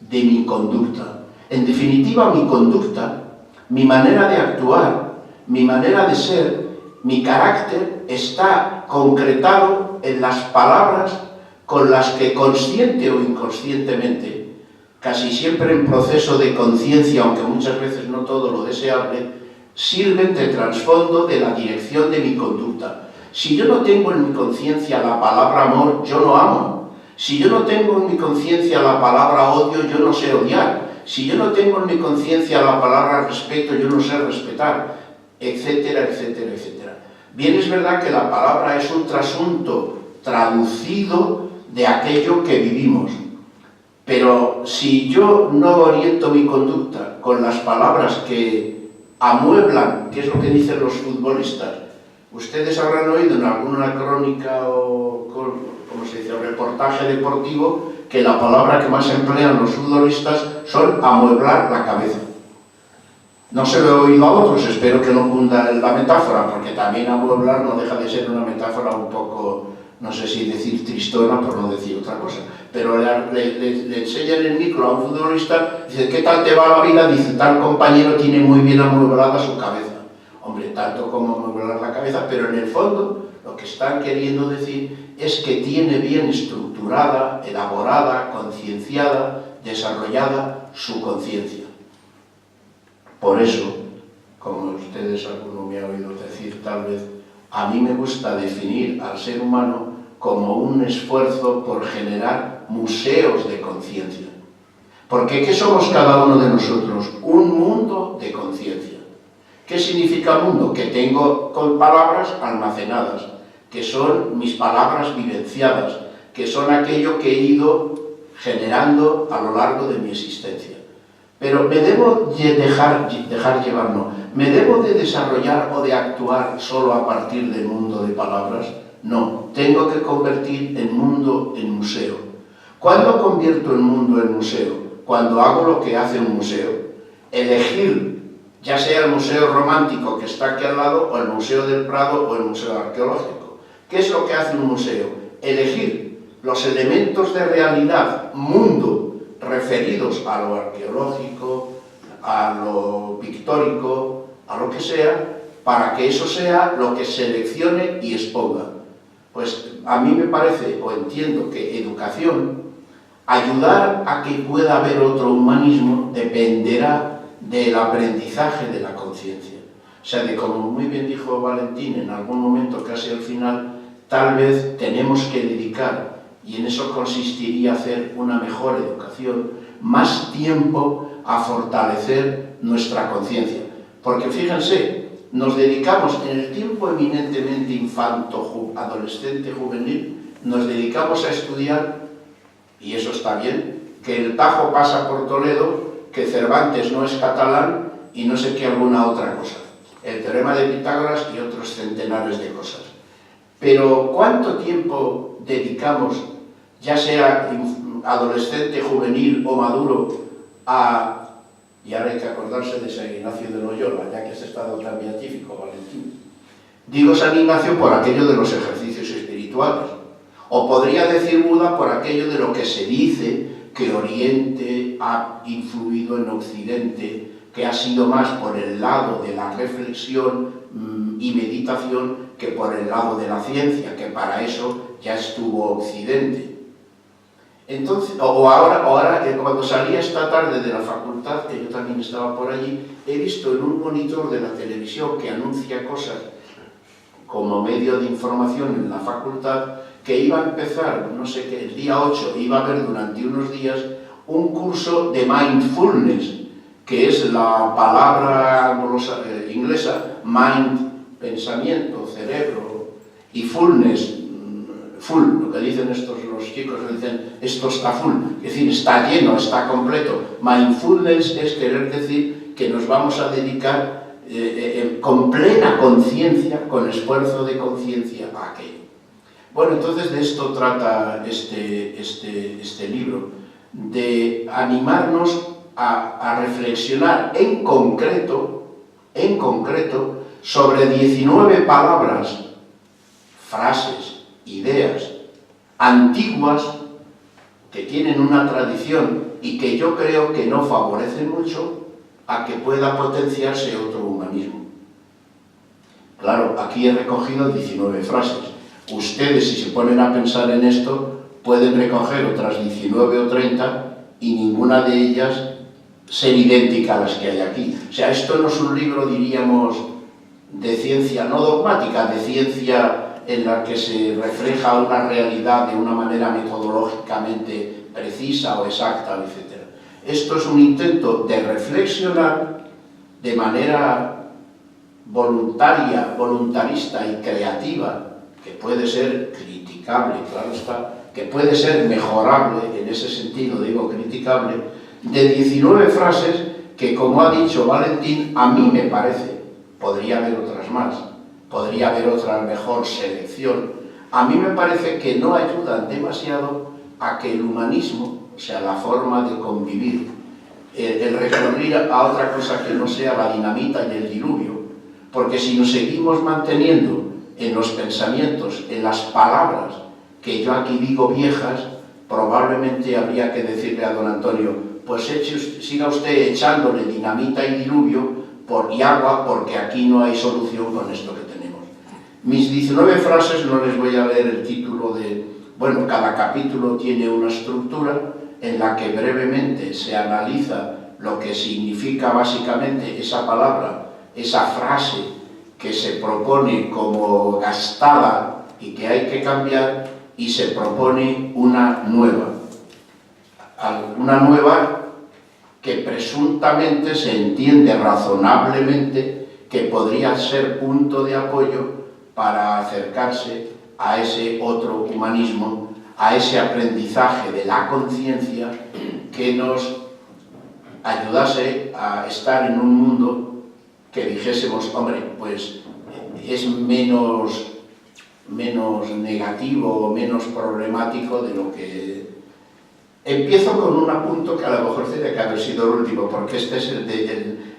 de mi conducta. En definitiva, mi conducta, mi manera de actuar, mi manera de ser, mi carácter está concretado en las palabras con las que consciente o inconscientemente, casi siempre en proceso de conciencia, aunque muchas veces no todo lo deseable, sirven de trasfondo de la dirección de mi conducta. Si yo no tengo en mi conciencia la palabra amor, yo no amo. Si yo no tengo en mi conciencia la palabra odio, yo no sé odiar. Si yo no tengo en mi conciencia la palabra respeto, yo no sé respetar, etcétera, etcétera, etcétera. Bien, es verdad que la palabra es un trasunto traducido de aquello que vivimos. Pero si yo no oriento mi conducta con las palabras que amueblan, que es lo que dicen los futbolistas, ustedes habrán oído en alguna crónica o, como se dice, reportaje deportivo, que la palabra que más emplean los futbolistas son amueblar la cabeza. No se lo he oído a otros, espero que no cunda la metáfora, porque también amueblar no deja de ser una metáfora un poco, no sé si decir tristona por no decir otra cosa, pero le enseñan el micro a un futbolista, dice, ¿qué tal te va la vida? Dice, tal compañero tiene muy bien amueblada su cabeza. Hombre, tanto como me volar la cabeza, pero en el fondo lo que están queriendo decir es que tiene bien estructurada, elaborada, concienciada, desarrollada su conciencia. Por eso, como ustedes, alguno me ha oído decir tal vez, a mí me gusta definir al ser humano como un esfuerzo por generar museos de conciencia. Porque ¿qué somos cada uno de nosotros? Un mundo de conciencia. ¿Qué significa mundo? Que tengo con palabras almacenadas, que son mis palabras vivenciadas, que son aquello que he ido generando a lo largo de mi existencia. Pero ¿me debo dejar llevar? No. ¿Me debo de desarrollar o de actuar solo a partir del mundo de palabras? No. Tengo que convertir el mundo en museo. ¿Cuándo convierto el mundo en museo? Cuando hago lo que hace un museo. Elegir, ya sea el museo romántico que está aquí al lado, o el museo del Prado, o el museo arqueológico. ¿Qué es lo que hace un museo? Elegir los elementos de realidad, mundo, referidos a lo arqueológico, a lo pictórico, a lo que sea, para que eso sea lo que seleccione y exponga. Pues a mí me parece, o entiendo que educación, ayudar a que pueda haber otro humanismo, dependerá del aprendizaje de la conciencia. O sea, de como muy bien dijo Valentín en algún momento, casi al final, tal vez tenemos que dedicar, y en eso consistiría hacer una mejor educación, más tiempo a fortalecer nuestra conciencia. Porque fíjense, nos dedicamos en el tiempo eminentemente infanto, adolescente, juvenil, nos dedicamos a estudiar, y eso está bien, que el Tajo pasa por Toledo, que Cervantes no es catalán y no sé qué alguna otra cosa. El teorema de Pitágoras y otros centenares de cosas. Pero ¿cuánto tiempo dedicamos, ya sea adolescente, juvenil o maduro, y ahora hay que acordarse de San Ignacio de Loyola, ya que has estado tan beatífico, Valentín? Digo San Ignacio por aquello de los ejercicios espirituales, o podría decir Buda por aquello de lo que se dice que Oriente ha influido en Occidente, que ha sido más por el lado de la reflexión y meditación que por el lado de la ciencia, que para eso ya estuvo Occidente. Entonces, ahora cuando salía esta tarde de la facultad, que yo también estaba por allí, he visto en un monitor de la televisión que anuncia cosas como medio de información en la facultad, que iba a empezar, no sé qué, el día 8, iba a haber durante unos días un curso de mindfulness, que es la palabra inglesa, mind, pensamiento, cerebro, y fullness, full, lo que dicen los chicos, dicen, esto está full, es decir, está lleno, está completo. Mindfulness es querer decir que nos vamos a dedicar con plena conciencia, con esfuerzo de conciencia a aquello. Bueno, entonces de esto trata este libro, de animarnos a reflexionar en concreto sobre 19 palabras, frases, ideas antiguas que tienen una tradición y que yo creo que no favorecen mucho a que pueda potenciarse otro humanismo. Claro, aquí he recogido 19 frases. Ustedes, si se ponen a pensar en esto, pueden recoger otras 19 o 30 y ninguna de ellas ser idéntica a las que hay aquí. O sea, esto no es un libro, diríamos, de ciencia no dogmática, de ciencia en la que se refleja una realidad de una manera metodológicamente precisa o exacta, etc. Esto es un intento de reflexionar de manera voluntaria, voluntarista y creativa, que puede ser criticable, claro está, que puede ser mejorable, en ese sentido digo criticable, de 19 frases que, como ha dicho Valentín, a mí me parece, podría haber otras más, podría haber otra mejor selección, a mí me parece que no ayudan demasiado a que el humanismo, o sea, la forma de convivir, el recurrir a otra cosa que no sea la dinamita y el diluvio, porque si nos seguimos manteniendo en los pensamientos, en las palabras, que yo aquí digo viejas, probablemente habría que decirle a don Antonio, pues siga usted echándole dinamita y diluvio, y agua, porque aquí no hay solución con esto que tenemos. Mis 19 frases, no les voy a leer el título de... Bueno, cada capítulo tiene una estructura en la que brevemente se analiza lo que significa básicamente esa palabra, esa frase que se propone como gastada y que hay que cambiar, y se propone una nueva que presuntamente se entiende razonablemente que podría ser punto de apoyo para acercarse a ese otro humanismo, a ese aprendizaje de la conciencia que nos ayudase a estar en un mundo que dijésemos, hombre, pues es menos negativo o menos problemático de lo que... Empiezo con un apunto que a lo mejor tiene que haber sido el último, porque este es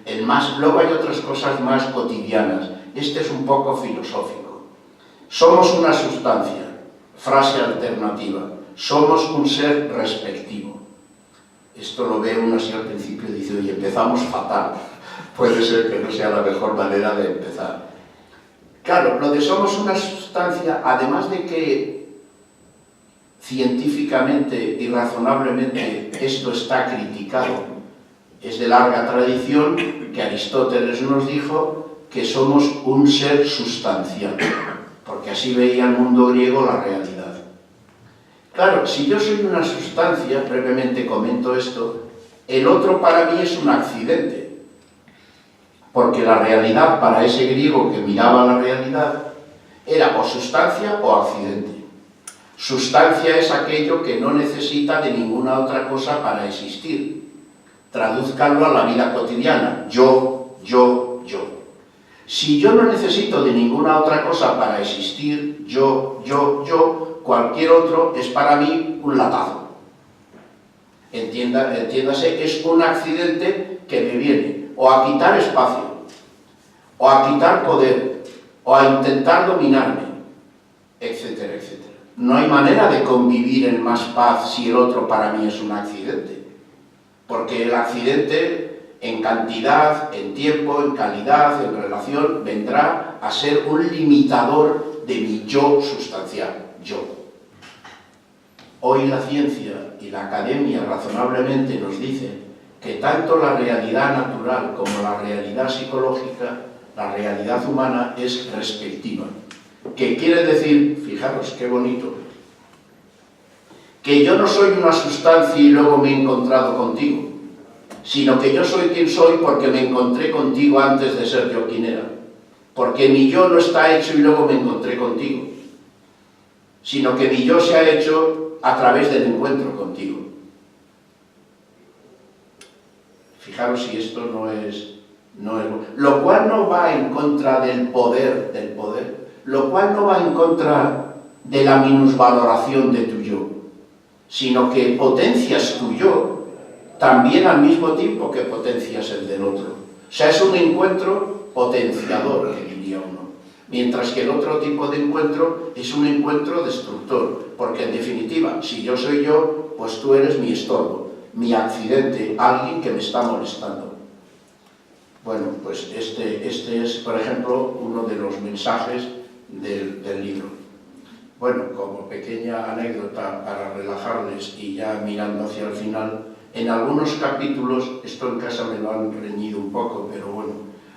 el más... Luego hay otras cosas más cotidianas. Este es un poco filosófico. Somos una sustancia, frase alternativa. Somos un ser respectivo. Esto lo ve uno así al principio y dice, oye, empezamos fatal. Puede ser que no sea la mejor manera de empezar. Claro, lo de somos una sustancia, además de que científicamente y razonablemente esto está criticado, es de larga tradición que Aristóteles nos dijo que somos un ser sustancial, porque así veía el mundo griego la realidad. Claro, si yo soy una sustancia, brevemente comento esto, el otro para mí es un accidente, porque la realidad para ese griego que miraba la realidad era o sustancia o accidente. Sustancia es aquello que no necesita de ninguna otra cosa para existir. Tradúzcanlo a la vida cotidiana. Yo, yo, yo. Si yo no necesito de ninguna otra cosa para existir, yo, cualquier otro es para mí un latazo. Entiéndase, es un accidente que me viene o a quitar espacio, o a quitar poder, o a intentar dominarme, etcétera, etcétera. No hay manera de convivir en más paz si el otro para mí es un accidente, porque el accidente en cantidad, en tiempo, en calidad, en relación, vendrá a ser un limitador de mi yo sustancial, yo. Hoy la ciencia y la academia razonablemente nos dicen que tanto la realidad natural como la realidad psicológica, la realidad humana es respectiva. ¿Qué quiere decir? Fijaros, qué bonito. Que yo no soy una sustancia y luego me he encontrado contigo, sino que yo soy quien soy porque me encontré contigo antes de ser yo quien era. Porque mi yo no está hecho y luego me encontré contigo, sino que mi yo se ha hecho a través del encuentro contigo. Fijaros si esto no es lo cual no va en contra del poder, lo cual no va en contra de la minusvaloración de tu yo, sino que potencias tu yo también al mismo tiempo que potencias el del otro. O sea, es un encuentro potenciador, que diría uno, mientras que el otro tipo de encuentro es un encuentro destructor, porque en definitiva, si yo soy yo, pues tú eres mi estorbo, mi accidente, alguien que me está molestando. Bueno, pues este es, por ejemplo, uno de los mensajes del libro. Bueno, como pequeña anécdota para relajarles y ya mirando hacia el final, en algunos capítulos, esto en casa me lo han reñido un poco, pero bueno,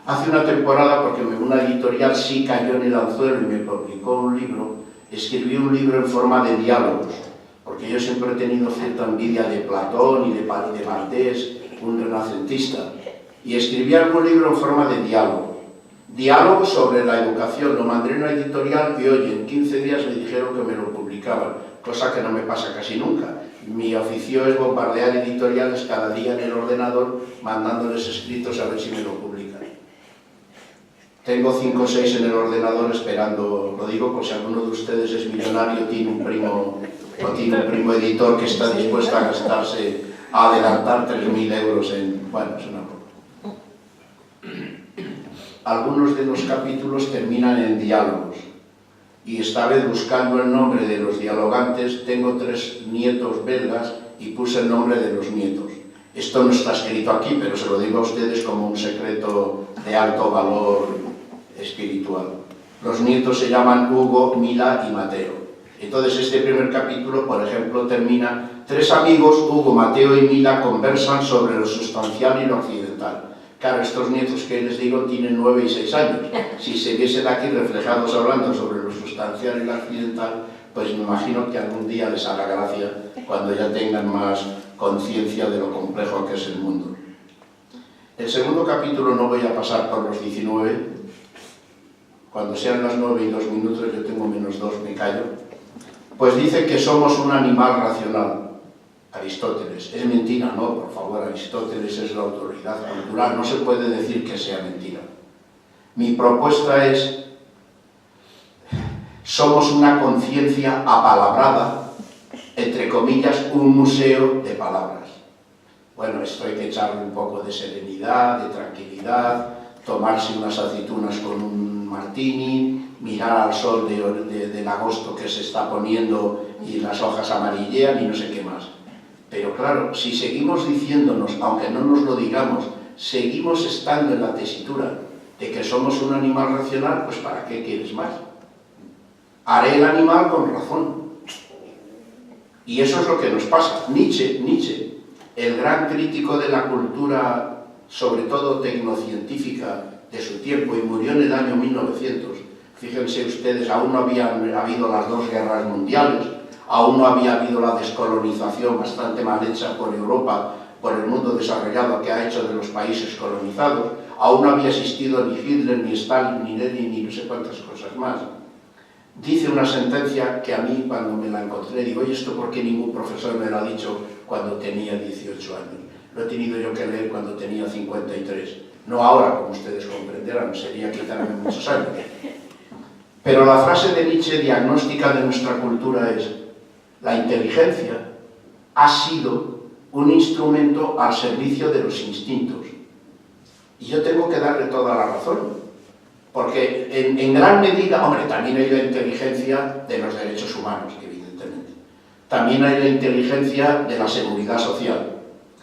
hace una temporada, porque una editorial sí cayó en el anzuelo y me publicó un libro, escribí un libro en forma de diálogos, porque yo siempre he tenido cierta envidia de Platón y de Valdés, un renacentista, y escribí algún libro en forma de diálogo. Diálogo sobre la educación. Lo mandé a una editorial y, oye, en 15 días me dijeron que me lo publicaban, cosa que no me pasa casi nunca. Mi oficio es bombardear editoriales cada día en el ordenador, mandándoles escritos a ver si me lo publican. Tengo 5 o 6 en el ordenador esperando, lo digo por si alguno de ustedes es millonario, tiene un primo editor que está dispuesto a gastarse, a adelantar 3.000 euros en... Bueno, es una cosa. Algunos de los capítulos terminan en diálogos y esta vez buscando el nombre de los dialogantes tengo 3 nietos belgas y puse el nombre de los nietos. Esto no está escrito aquí, pero se lo digo a ustedes como un secreto de alto valor espiritual. Los nietos se llaman Hugo, Mila y Mateo. Entonces este primer capítulo, por ejemplo, termina: 3 amigos, Hugo, Mateo y Mila, conversan sobre lo sustancial y lo accidental. Claro, estos nietos que les digo tienen 9 y 6 años. Si se viesen aquí reflejados hablando sobre lo sustancial y lo accidental, pues me imagino que algún día les hará gracia cuando ya tengan más conciencia de lo complejo que es el mundo. El segundo capítulo no voy a pasar por los 19. Cuando sean las 9 y 2 minutos, yo tengo menos 2, me callo. Pues dice que somos un animal racional. Aristóteles. Es mentira, no, por favor, Aristóteles es la autoridad cultural, no se puede decir que sea mentira. Mi propuesta es: somos una conciencia apalabrada, entre comillas, un museo de palabras. Bueno, esto hay que echarle un poco de serenidad, de tranquilidad, tomarse unas aceitunas con un martini, mirar al sol del agosto que se está poniendo y las hojas amarillean y no sé qué más. Pero claro, si seguimos diciéndonos, aunque no nos lo digamos, seguimos estando en la tesitura de que somos un animal racional, pues ¿para qué quieres más? Haré el animal con razón. Y eso es lo que nos pasa. Nietzsche, el gran crítico de la cultura, sobre todo tecnocientífica, de su tiempo, y murió en el año 1900. Fíjense ustedes, aún no habían habido las 2 guerras mundiales, aún no había habido la descolonización bastante mal hecha por Europa, por el mundo desarrollado que ha hecho de los países colonizados, aún no había existido ni Hitler, ni Stalin, ni Lenin, ni no sé cuántas cosas más. Dice una sentencia que a mí, cuando me la encontré, digo: oye, ¿esto por qué ningún profesor me lo ha dicho cuando tenía 18 años? Lo he tenido yo que leer cuando tenía 53. No ahora, como ustedes comprenderán, sería quitarme muchos años. Pero la frase de Nietzsche diagnóstica de nuestra cultura es: la inteligencia ha sido un instrumento al servicio de los instintos. Y yo tengo que darle toda la razón, porque en gran medida, hombre, también hay la inteligencia de los derechos humanos, evidentemente. También hay la inteligencia de la seguridad social.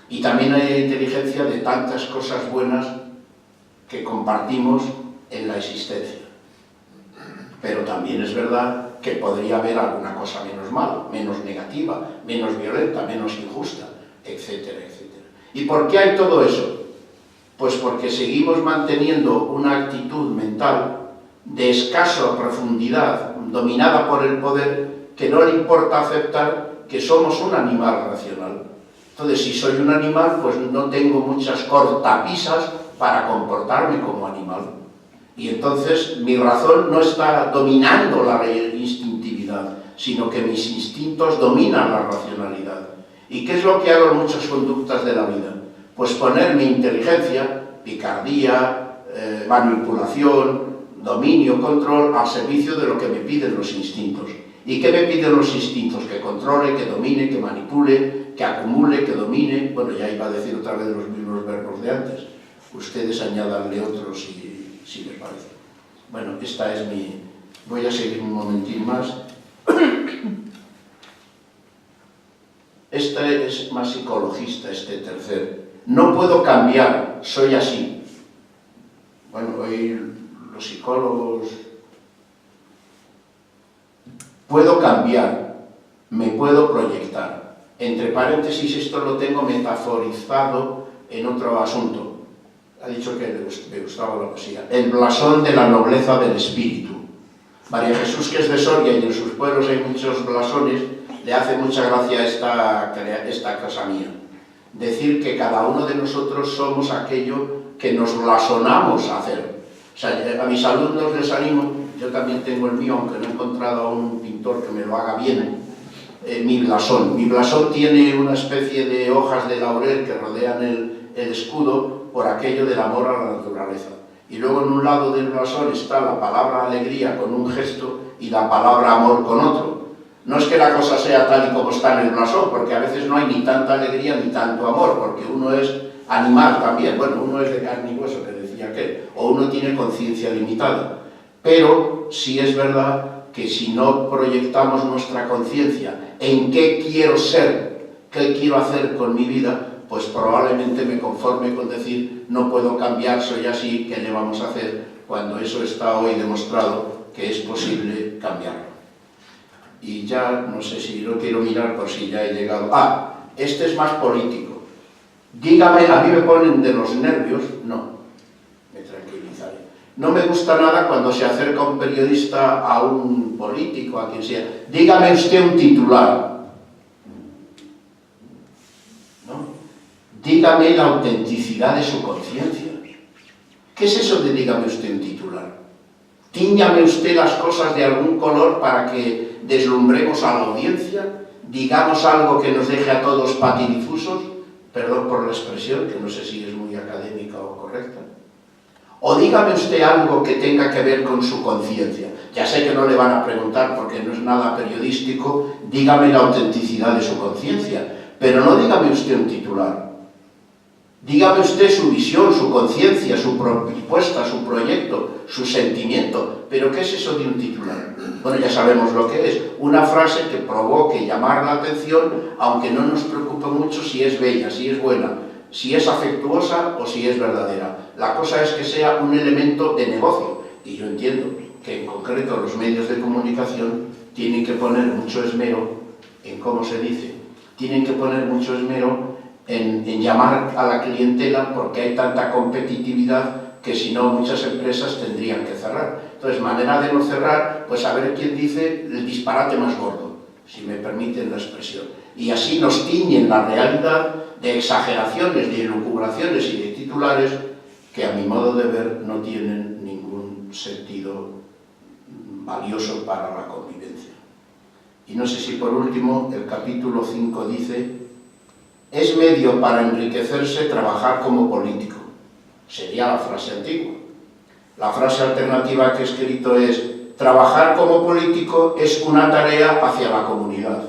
Y también hay la inteligencia de tantas cosas buenas que compartimos en la existencia. Pero también es verdad que podría haber alguna cosa menos mala, menos negativa, menos violenta, menos injusta, etcétera, etcétera. ¿Y por qué hay todo eso? Pues porque seguimos manteniendo una actitud mental de escasa profundidad, dominada por el poder, que no le importa aceptar que somos un animal racional. Entonces, si soy un animal, pues no tengo muchas cortapisas para comportarme como animal. Y entonces mi razón no está dominando la instintividad, sino que mis instintos dominan la racionalidad. ¿Y qué es lo que hago en muchas conductas de la vida? Pues poner mi inteligencia, picardía, manipulación, dominio, control, al servicio de lo que me piden los instintos. ¿Y qué me piden los instintos? Que controle, que domine, que manipule, que acumule, que domine. Bueno, ya iba a decir otra vez los mismos verbos de antes. Ustedes añádanle otros si les parece. Bueno, esta es mi... Voy a seguir un momentín más. Este es más psicologista, este tercero. No puedo cambiar, soy así. Bueno, hoy los psicólogos... Puedo cambiar, me puedo proyectar. Entre paréntesis, esto lo tengo metaforizado en otro asunto. Ha dicho que le gustaba la poesía. El blasón de la nobleza del espíritu. María Jesús, que es de Soria y en sus pueblos hay muchos blasones, le hace mucha gracia esta cosa mía. Decir que cada uno de nosotros somos aquello que nos blasonamos a hacer. O sea, a mis alumnos les animo, yo también tengo el mío, aunque no he encontrado a un pintor que me lo haga bien, mi blasón. Mi blasón tiene una especie de hojas de laurel que rodean el escudo por aquello del amor a la naturaleza. Y luego en un lado del blasón está la palabra alegría con un gesto y la palabra amor con otro. No es que la cosa sea tal y como está en el blasón, porque a veces no hay ni tanta alegría ni tanto amor, porque uno es animal también, bueno, uno es de carne y hueso, que decía aquel, o uno tiene conciencia limitada. Pero sí es verdad que si no proyectamos nuestra conciencia en qué quiero ser, qué quiero hacer con mi vida, pues probablemente me conforme con decir no puedo cambiar, soy así, ¿qué le vamos a hacer? Cuando eso está hoy demostrado que es posible cambiarlo. Y ya, no sé si lo quiero mirar por si ya he llegado. Este es más político. Dígame, a mí me ponen de los nervios, no, me tranquilizaré. No me gusta nada cuando se acerca un periodista a un político, a quien sea. Dígame usted un titular. ¿No? Dígame la autenticidad de su conciencia. ¿Qué es eso de dígame usted un titular? Tíñame usted las cosas de algún color para que deslumbremos a la audiencia, digamos algo que nos deje a todos patidifusos, perdón por la expresión, que no sé si es muy académica o correcta. O dígame usted algo que tenga que ver con su conciencia. Ya sé que no le van a preguntar porque no es nada periodístico, dígame la autenticidad de su conciencia, pero no dígame usted un titular. Dígame usted su visión, su conciencia, su propuesta, su proyecto, su sentimiento. ¿Pero qué es eso de un titular? Bueno, ya sabemos lo que es. Una frase que provoque llamar la atención, aunque no nos preocupe mucho si es bella, si es buena, si es afectuosa o si es verdadera. La cosa es que sea un elemento de negocio. Y yo entiendo que en concreto los medios de comunicación tienen que poner mucho esmero en cómo se dice. Tienen que poner mucho esmero en llamar a la clientela porque hay tanta competitividad que si no muchas empresas tendrían que cerrar. Entonces, manera de no cerrar, pues a ver quién dice el disparate más gordo, si me permiten la expresión. Y así nos tiñen la realidad de exageraciones, de elucubraciones y de titulares que a mi modo de ver no tienen ningún sentido valioso para la convivencia. Y no sé si por último el capítulo 5 dice: es medio para enriquecerse trabajar como político. Sería la frase antigua. La frase alternativa que he escrito es: trabajar como político es una tarea hacia la comunidad.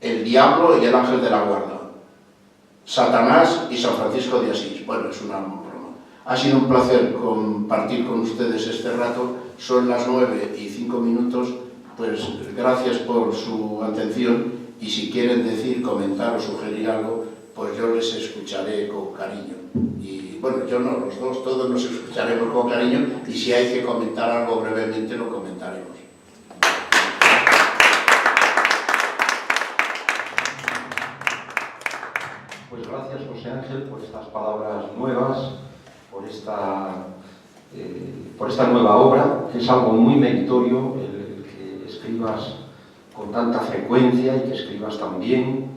El diablo y el ángel de la guarda. Satanás y San Francisco de Asís. Bueno, es una broma. Ha sido un placer compartir con ustedes este rato. Son las 9:05. Pues gracias por su atención. Y si quieren decir, comentar o sugerir algo, pues yo les escucharé con cariño. Y bueno, yo no, los dos, todos nos escucharemos con cariño, y si hay que comentar algo brevemente, lo comentaremos. Pues gracias, José Ángel, por estas palabras nuevas, por esta nueva obra, que es algo muy meritorio, el que escribas con tanta frecuencia y que escribas tan bien.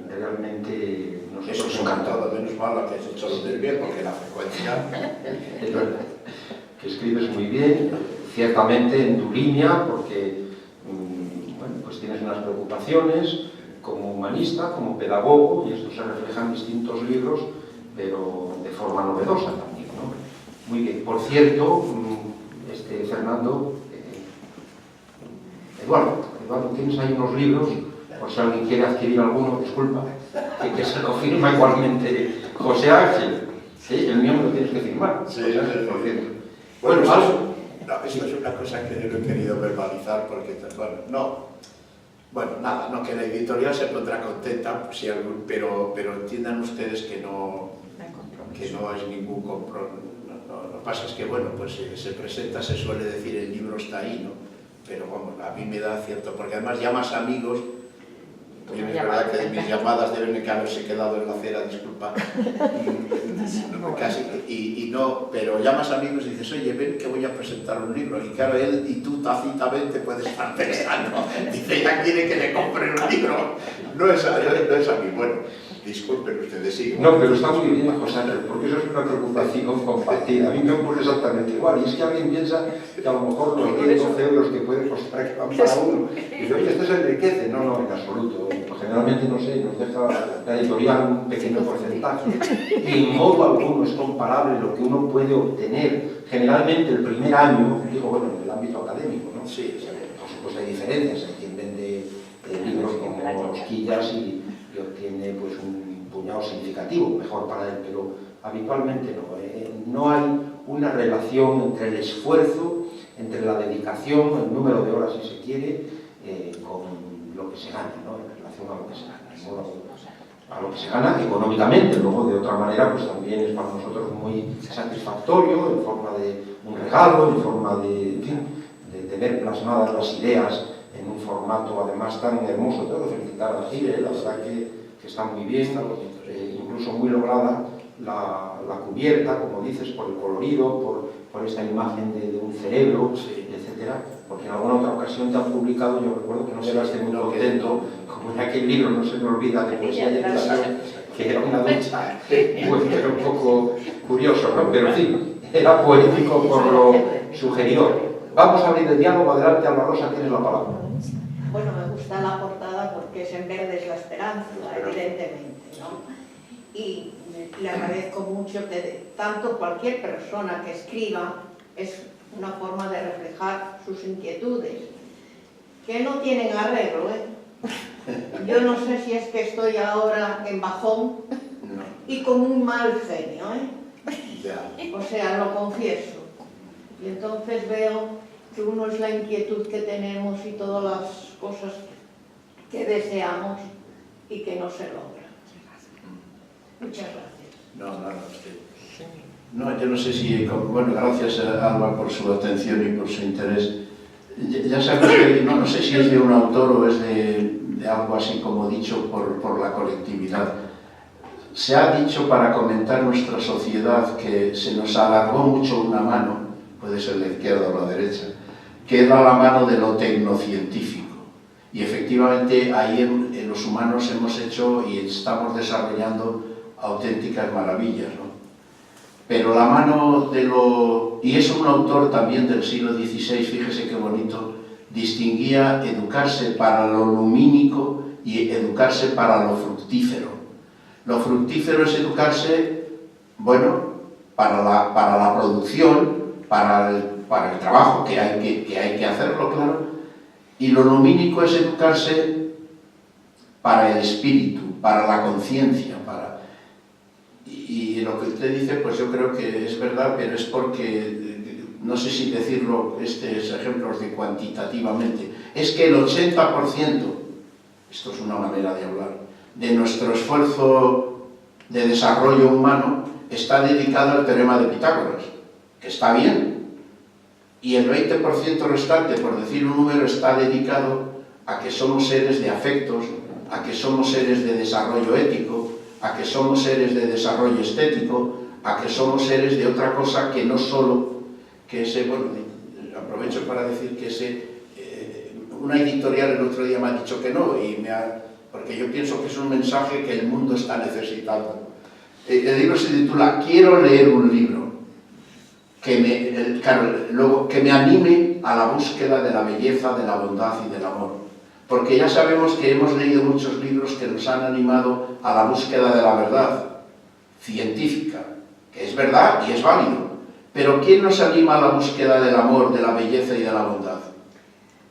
Realmente nos Eso es encantado, menos mal que has hecho lo del bien, porque la frecuencia... Es verdad, que escribes muy bien, ciertamente en tu línea, porque bueno, pues tienes unas preocupaciones como humanista, como pedagogo, y esto se refleja en distintos libros, pero de forma novedosa también, ¿no? Muy bien. Por cierto, Fernando, Eduardo, tienes ahí unos libros, por si alguien quiere adquirir alguno, disculpa, que se lo firma igualmente José Ángel. Sí, el mío me lo tienes que firmar. Sí, por cierto. Bueno, esto es una cosa que yo no he querido verbalizar porque, nada, no, que la editorial se pondrá contenta, si algún, pero entiendan ustedes que no hay ningún compromiso. Lo que pasa es que, bueno, pues se presenta, se suele decir, el libro está ahí, ¿no? Pero vamos, a mí me da cierto, porque además llamas amigos, y es verdad que mis llamadas deben haberse quedado en la acera, disculpa, pero llamas amigos y dices, oye, ven que voy a presentar un libro, y claro, él y tú tácitamente puedes estar pensando, dice, ya quiere que le compre un libro, no es a mí, bueno, disculpen ustedes, sí. No, pero está muy bien, José Ángel, porque eso es una preocupación compartida. A mí me ocurre exactamente igual, y es que alguien piensa que a lo mejor los 10 o 12 euros que puede costar para uno, y dice, oye, esto se enriquece. No, en absoluto. Generalmente, no sé, nos deja la editorial un pequeño porcentaje, y en modo alguno es comparable lo que uno puede obtener. Generalmente el primer año, digo, bueno, en el ámbito académico, ¿no? Sí, por supuesto hay diferencias, hay quien vende libros como rosquillas y obtiene pues un puñado significativo, mejor para él, pero habitualmente no. No hay una relación entre el esfuerzo, entre la dedicación, el número de horas, si se quiere, con lo que se gana, ¿no? En relación a lo que se gana. a lo que se gana económicamente. Luego, de otra manera, pues también es para nosotros muy satisfactorio, en forma de un regalo, en forma de, en fin, de ver plasmadas las ideas en un formato además tan hermoso. Tengo que felicitar a Gire, la verdad que está muy bien, incluso muy lograda la cubierta, como dices, por el colorido, por esta imagen de un cerebro, etcétera, porque en alguna otra ocasión te han publicado, yo recuerdo que no quedaste muy contento, como en aquel libro, no se me olvida, de poesía de Picasso, que era una ducha, pues era un poco curioso, ¿no? Pero en fin, era poético por lo sugeridor. Vamos a abrir el diálogo. Adelante, Alba Rosa, tienes la palabra. Bueno, me gusta la portada porque es en verde es la esperanza, evidentemente, ¿no? Y le agradezco mucho que tanto cualquier persona que escriba es una forma de reflejar sus inquietudes, que no tienen arreglo, ¿eh? Yo no sé si es que estoy ahora en bajón y con un mal genio, ¿eh? O sea, lo confieso. Y entonces veo que uno es la inquietud que tenemos y todas las cosas que deseamos y que no se logra. Muchas gracias. No, yo no sé si... Bueno, gracias a Alba por su atención y por su interés. Ya sabes que no sé si es de un autor o es de algo así como dicho por la colectividad. Se ha dicho para comentar nuestra sociedad que se nos alargó mucho una mano, puede ser la izquierda o la derecha, que era la mano de lo tecnocientífico. Y efectivamente ahí en los humanos hemos hecho y estamos desarrollando auténticas maravillas, ¿no? Pero la mano de lo... Y es un autor también del siglo XVI, fíjese qué bonito, distinguía educarse para lo lumínico y educarse para lo fructífero. Lo fructífero es educarse, bueno, para la producción, para el trabajo, que hay que hacerlo, claro, y lo lumínico es educarse para el espíritu, para la conciencia, Y lo que usted dice, pues yo creo que es verdad, pero es porque, no sé si decirlo, estos ejemplos de cuantitativamente, es que el 80%, esto es una manera de hablar, de nuestro esfuerzo de desarrollo humano está dedicado al teorema de Pitágoras, que está bien, y el 20% restante, por decir un número, está dedicado a que somos seres de afectos, a que somos seres de desarrollo ético, a que somos seres de desarrollo estético, a que somos seres de otra cosa que no solo que ese, bueno, aprovecho para decir que una editorial el otro día me ha dicho que no, porque yo pienso que es un mensaje que el mundo está necesitando. El libro se titula Quiero leer un libro que me anime a la búsqueda de la belleza, de la bondad y del amor. Porque ya sabemos que hemos leído muchos libros que nos han animado a la búsqueda de la verdad científica, que es verdad y es válido. Pero ¿quién nos anima a la búsqueda del amor, de la belleza y de la bondad?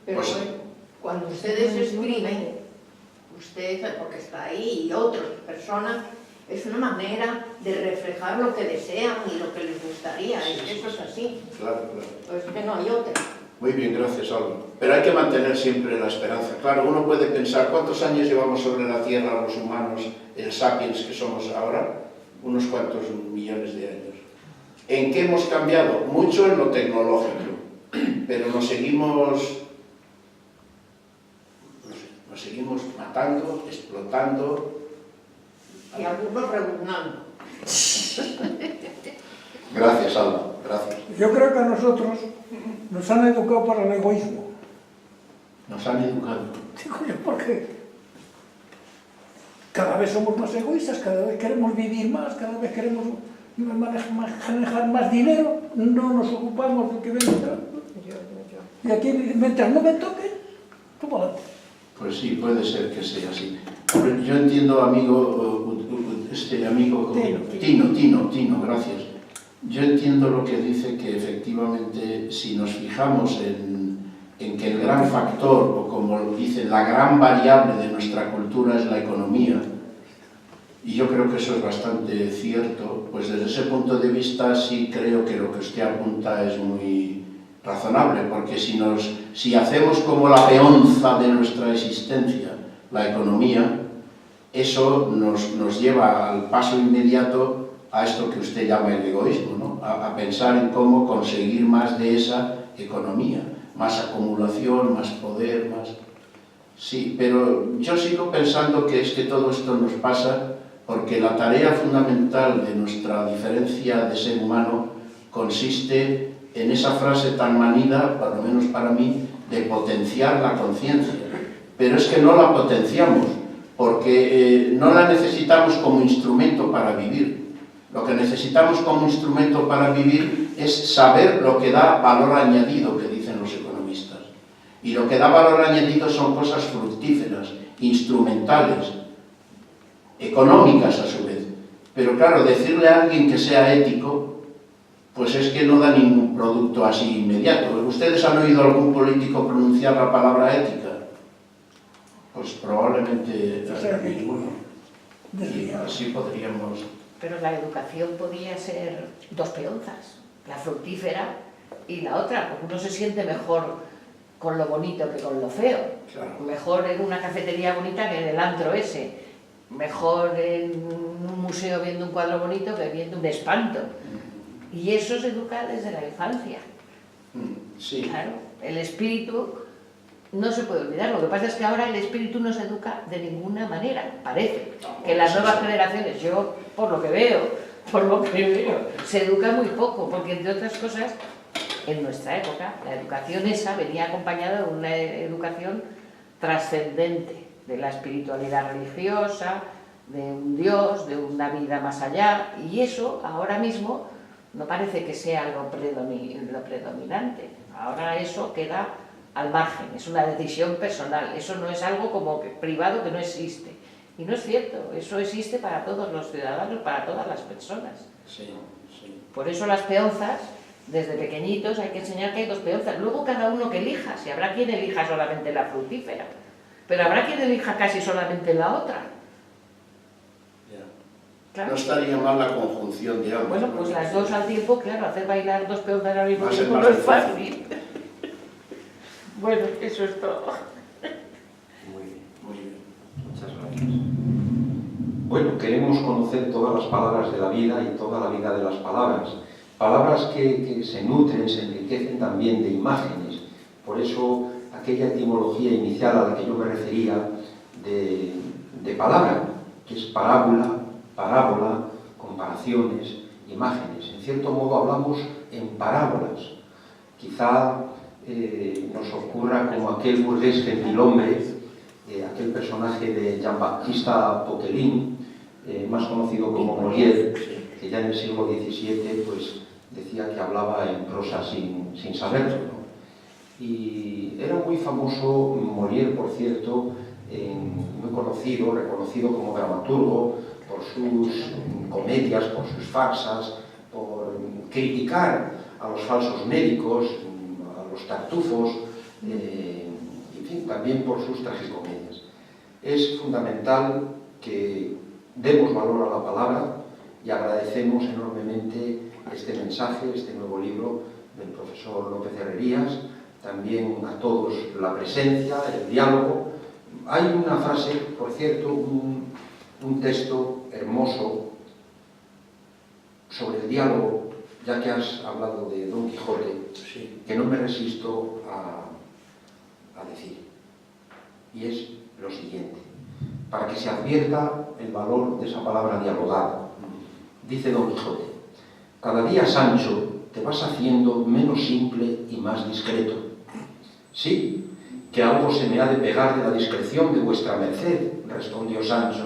Pero pues, cuando ustedes escriben, usted, porque está ahí, y otras personas, es una manera de reflejar lo que desean y lo que les gustaría, y eso es así. Claro. Pues que no hay otra. Muy bien, gracias, Alba. Pero hay que mantener siempre la esperanza. Claro, uno puede pensar, ¿cuántos años llevamos sobre la Tierra los humanos, el sapiens que somos ahora? Unos cuantos millones de años. ¿En qué hemos cambiado? Mucho en lo tecnológico, pero nos seguimos matando, explotando. Y algunos rebuznando. Gracias, Alba, gracias. Yo creo que a nosotros nos han educado para el egoísmo. Nos han educado. Digo yo, porque cada vez somos más egoístas, cada vez queremos vivir más, cada vez queremos manejar más dinero, no nos ocupamos de que venga. Y aquí, mientras no me toque, tú para adelante. Pues sí, puede ser que sea así. Yo entiendo, amigo, Tino, gracias. Yo entiendo lo que dice, que efectivamente si nos fijamos en que el gran factor, o como dicen, la gran variable de nuestra cultura es la economía, y yo creo que eso es bastante cierto, pues desde ese punto de vista sí creo que lo que usted apunta es muy razonable, porque si hacemos como la peonza de nuestra existencia, la economía, eso nos lleva al paso inmediato a esto que usted llama el egoísmo, ¿no? A pensar en cómo conseguir más de esa economía, más acumulación, más poder, más... Sí, pero yo sigo pensando que es que todo esto nos pasa porque la tarea fundamental de nuestra diferencia de ser humano consiste en esa frase tan manida, por lo menos para mí, de potenciar la conciencia. Pero es que no la potenciamos, porque no la necesitamos como instrumento para vivir. Lo que necesitamos como instrumento para vivir es saber lo que da valor añadido, que dicen los economistas. Y lo que da valor añadido son cosas fructíferas, instrumentales, económicas a su vez. Pero claro, decirle a alguien que sea ético, pues es que no da ningún producto así inmediato. ¿Ustedes han oído algún político pronunciar la palabra ética? Pues probablemente ninguno. Y así podríamos... Pero la educación podía ser dos peonzas, la fructífera y la otra, porque uno se siente mejor con lo bonito que con lo feo. Claro. Mejor en una cafetería bonita que en el antro ese. Mejor en un museo viendo un cuadro bonito que viendo un espanto. Y eso se educa desde la infancia. Sí. Claro, el espíritu no se puede olvidar. Lo que pasa es que ahora el espíritu no se educa de ninguna manera. Parece que las nuevas generaciones, yo por lo que veo, se educa muy poco, porque entre otras cosas, en nuestra época, la educación esa venía acompañada de una educación trascendente, de la espiritualidad religiosa, de un Dios, de una vida más allá, y eso ahora mismo no parece que sea lo predominante. Ahora eso queda al margen, es una decisión personal, eso no es algo como privado que no existe. Y no es cierto, eso existe para todos los ciudadanos, para todas las personas. Sí, sí. Por eso las peonzas, desde pequeñitos hay que enseñar que hay dos peonzas, luego cada uno que elija, si habrá quien elija solamente la fructífera, pero habrá quien elija casi solamente la otra. Claro. No estaría mal la conjunción de ambas. Bueno, pues las dos al tiempo, claro, hacer bailar dos peonzas al mismo Va a ser tiempo más no es difícil. fácil. Bueno, eso es todo. Muy bien. Muy bien. Muchas gracias. Bueno, queremos conocer todas las palabras de la vida y toda la vida de las palabras. Palabras que se nutren, se enriquecen también de imágenes. Por eso, aquella etimología inicial a la que yo me refería de palabra, que es parábola, comparaciones, imágenes. En cierto modo hablamos en parábolas. Quizá nos ocurra como aquel burgués gentilhombre, aquel personaje de Jean-Baptiste Poquelin, más conocido como Molière, que ya en el siglo XVII pues, decía que hablaba en prosa sin saberlo, ¿no? Y era muy famoso Molière, por cierto, muy conocido, reconocido como dramaturgo, por sus comedias, por sus farsas, por criticar a los falsos médicos, a los tartufos, en fin, también por sus tragicomedias. Es fundamental que demos valor a la palabra y agradecemos enormemente este mensaje, este nuevo libro del profesor López Herrerías, también a todos la presencia, el diálogo. Hay una frase, por cierto, un texto hermoso sobre el diálogo, ya que has hablado de Don Quijote, Sí. que no me resisto a decir. Y es lo siguiente, para que se advierta el valor de esa palabra dialogada. Dice Don Quijote: cada día, Sancho, te vas haciendo menos simple y más discreto. Sí, que algo se me ha de pegar de la discreción de vuestra merced, respondió Sancho,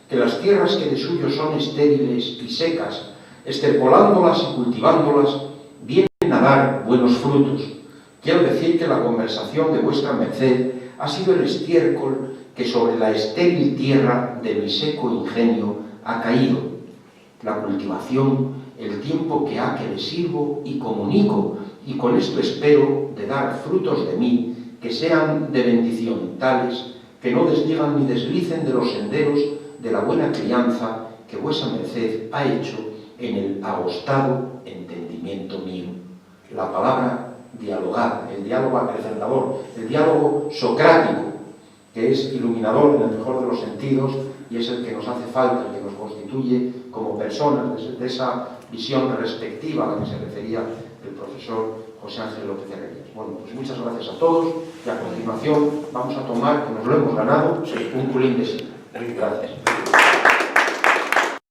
que las tierras que de suyo son estériles y secas, estercolándolas y cultivándolas, vienen a dar buenos frutos. Quiero decir que la conversación de vuestra merced ha sido el estiércol que sobre la estéril tierra de mi seco ingenio ha caído. La cultivación, el tiempo que ha que le sirvo y comunico, y con esto espero de dar frutos de mí que sean de bendición, tales que no desdigan ni deslicen de los senderos de la buena crianza que vuesa merced ha hecho en el agostado entendimiento mío. La palabra dialogar, el diálogo acrecentador, el diálogo socrático, que es iluminador en el mejor de los sentidos y es el que nos hace falta, el que nos constituye como personas, de esa visión respectiva a la que se refería el profesor José Ángel López Herrerías. Bueno, pues muchas gracias a todos y a continuación vamos a tomar, que nos lo hemos ganado, un culín de sí. Gracias.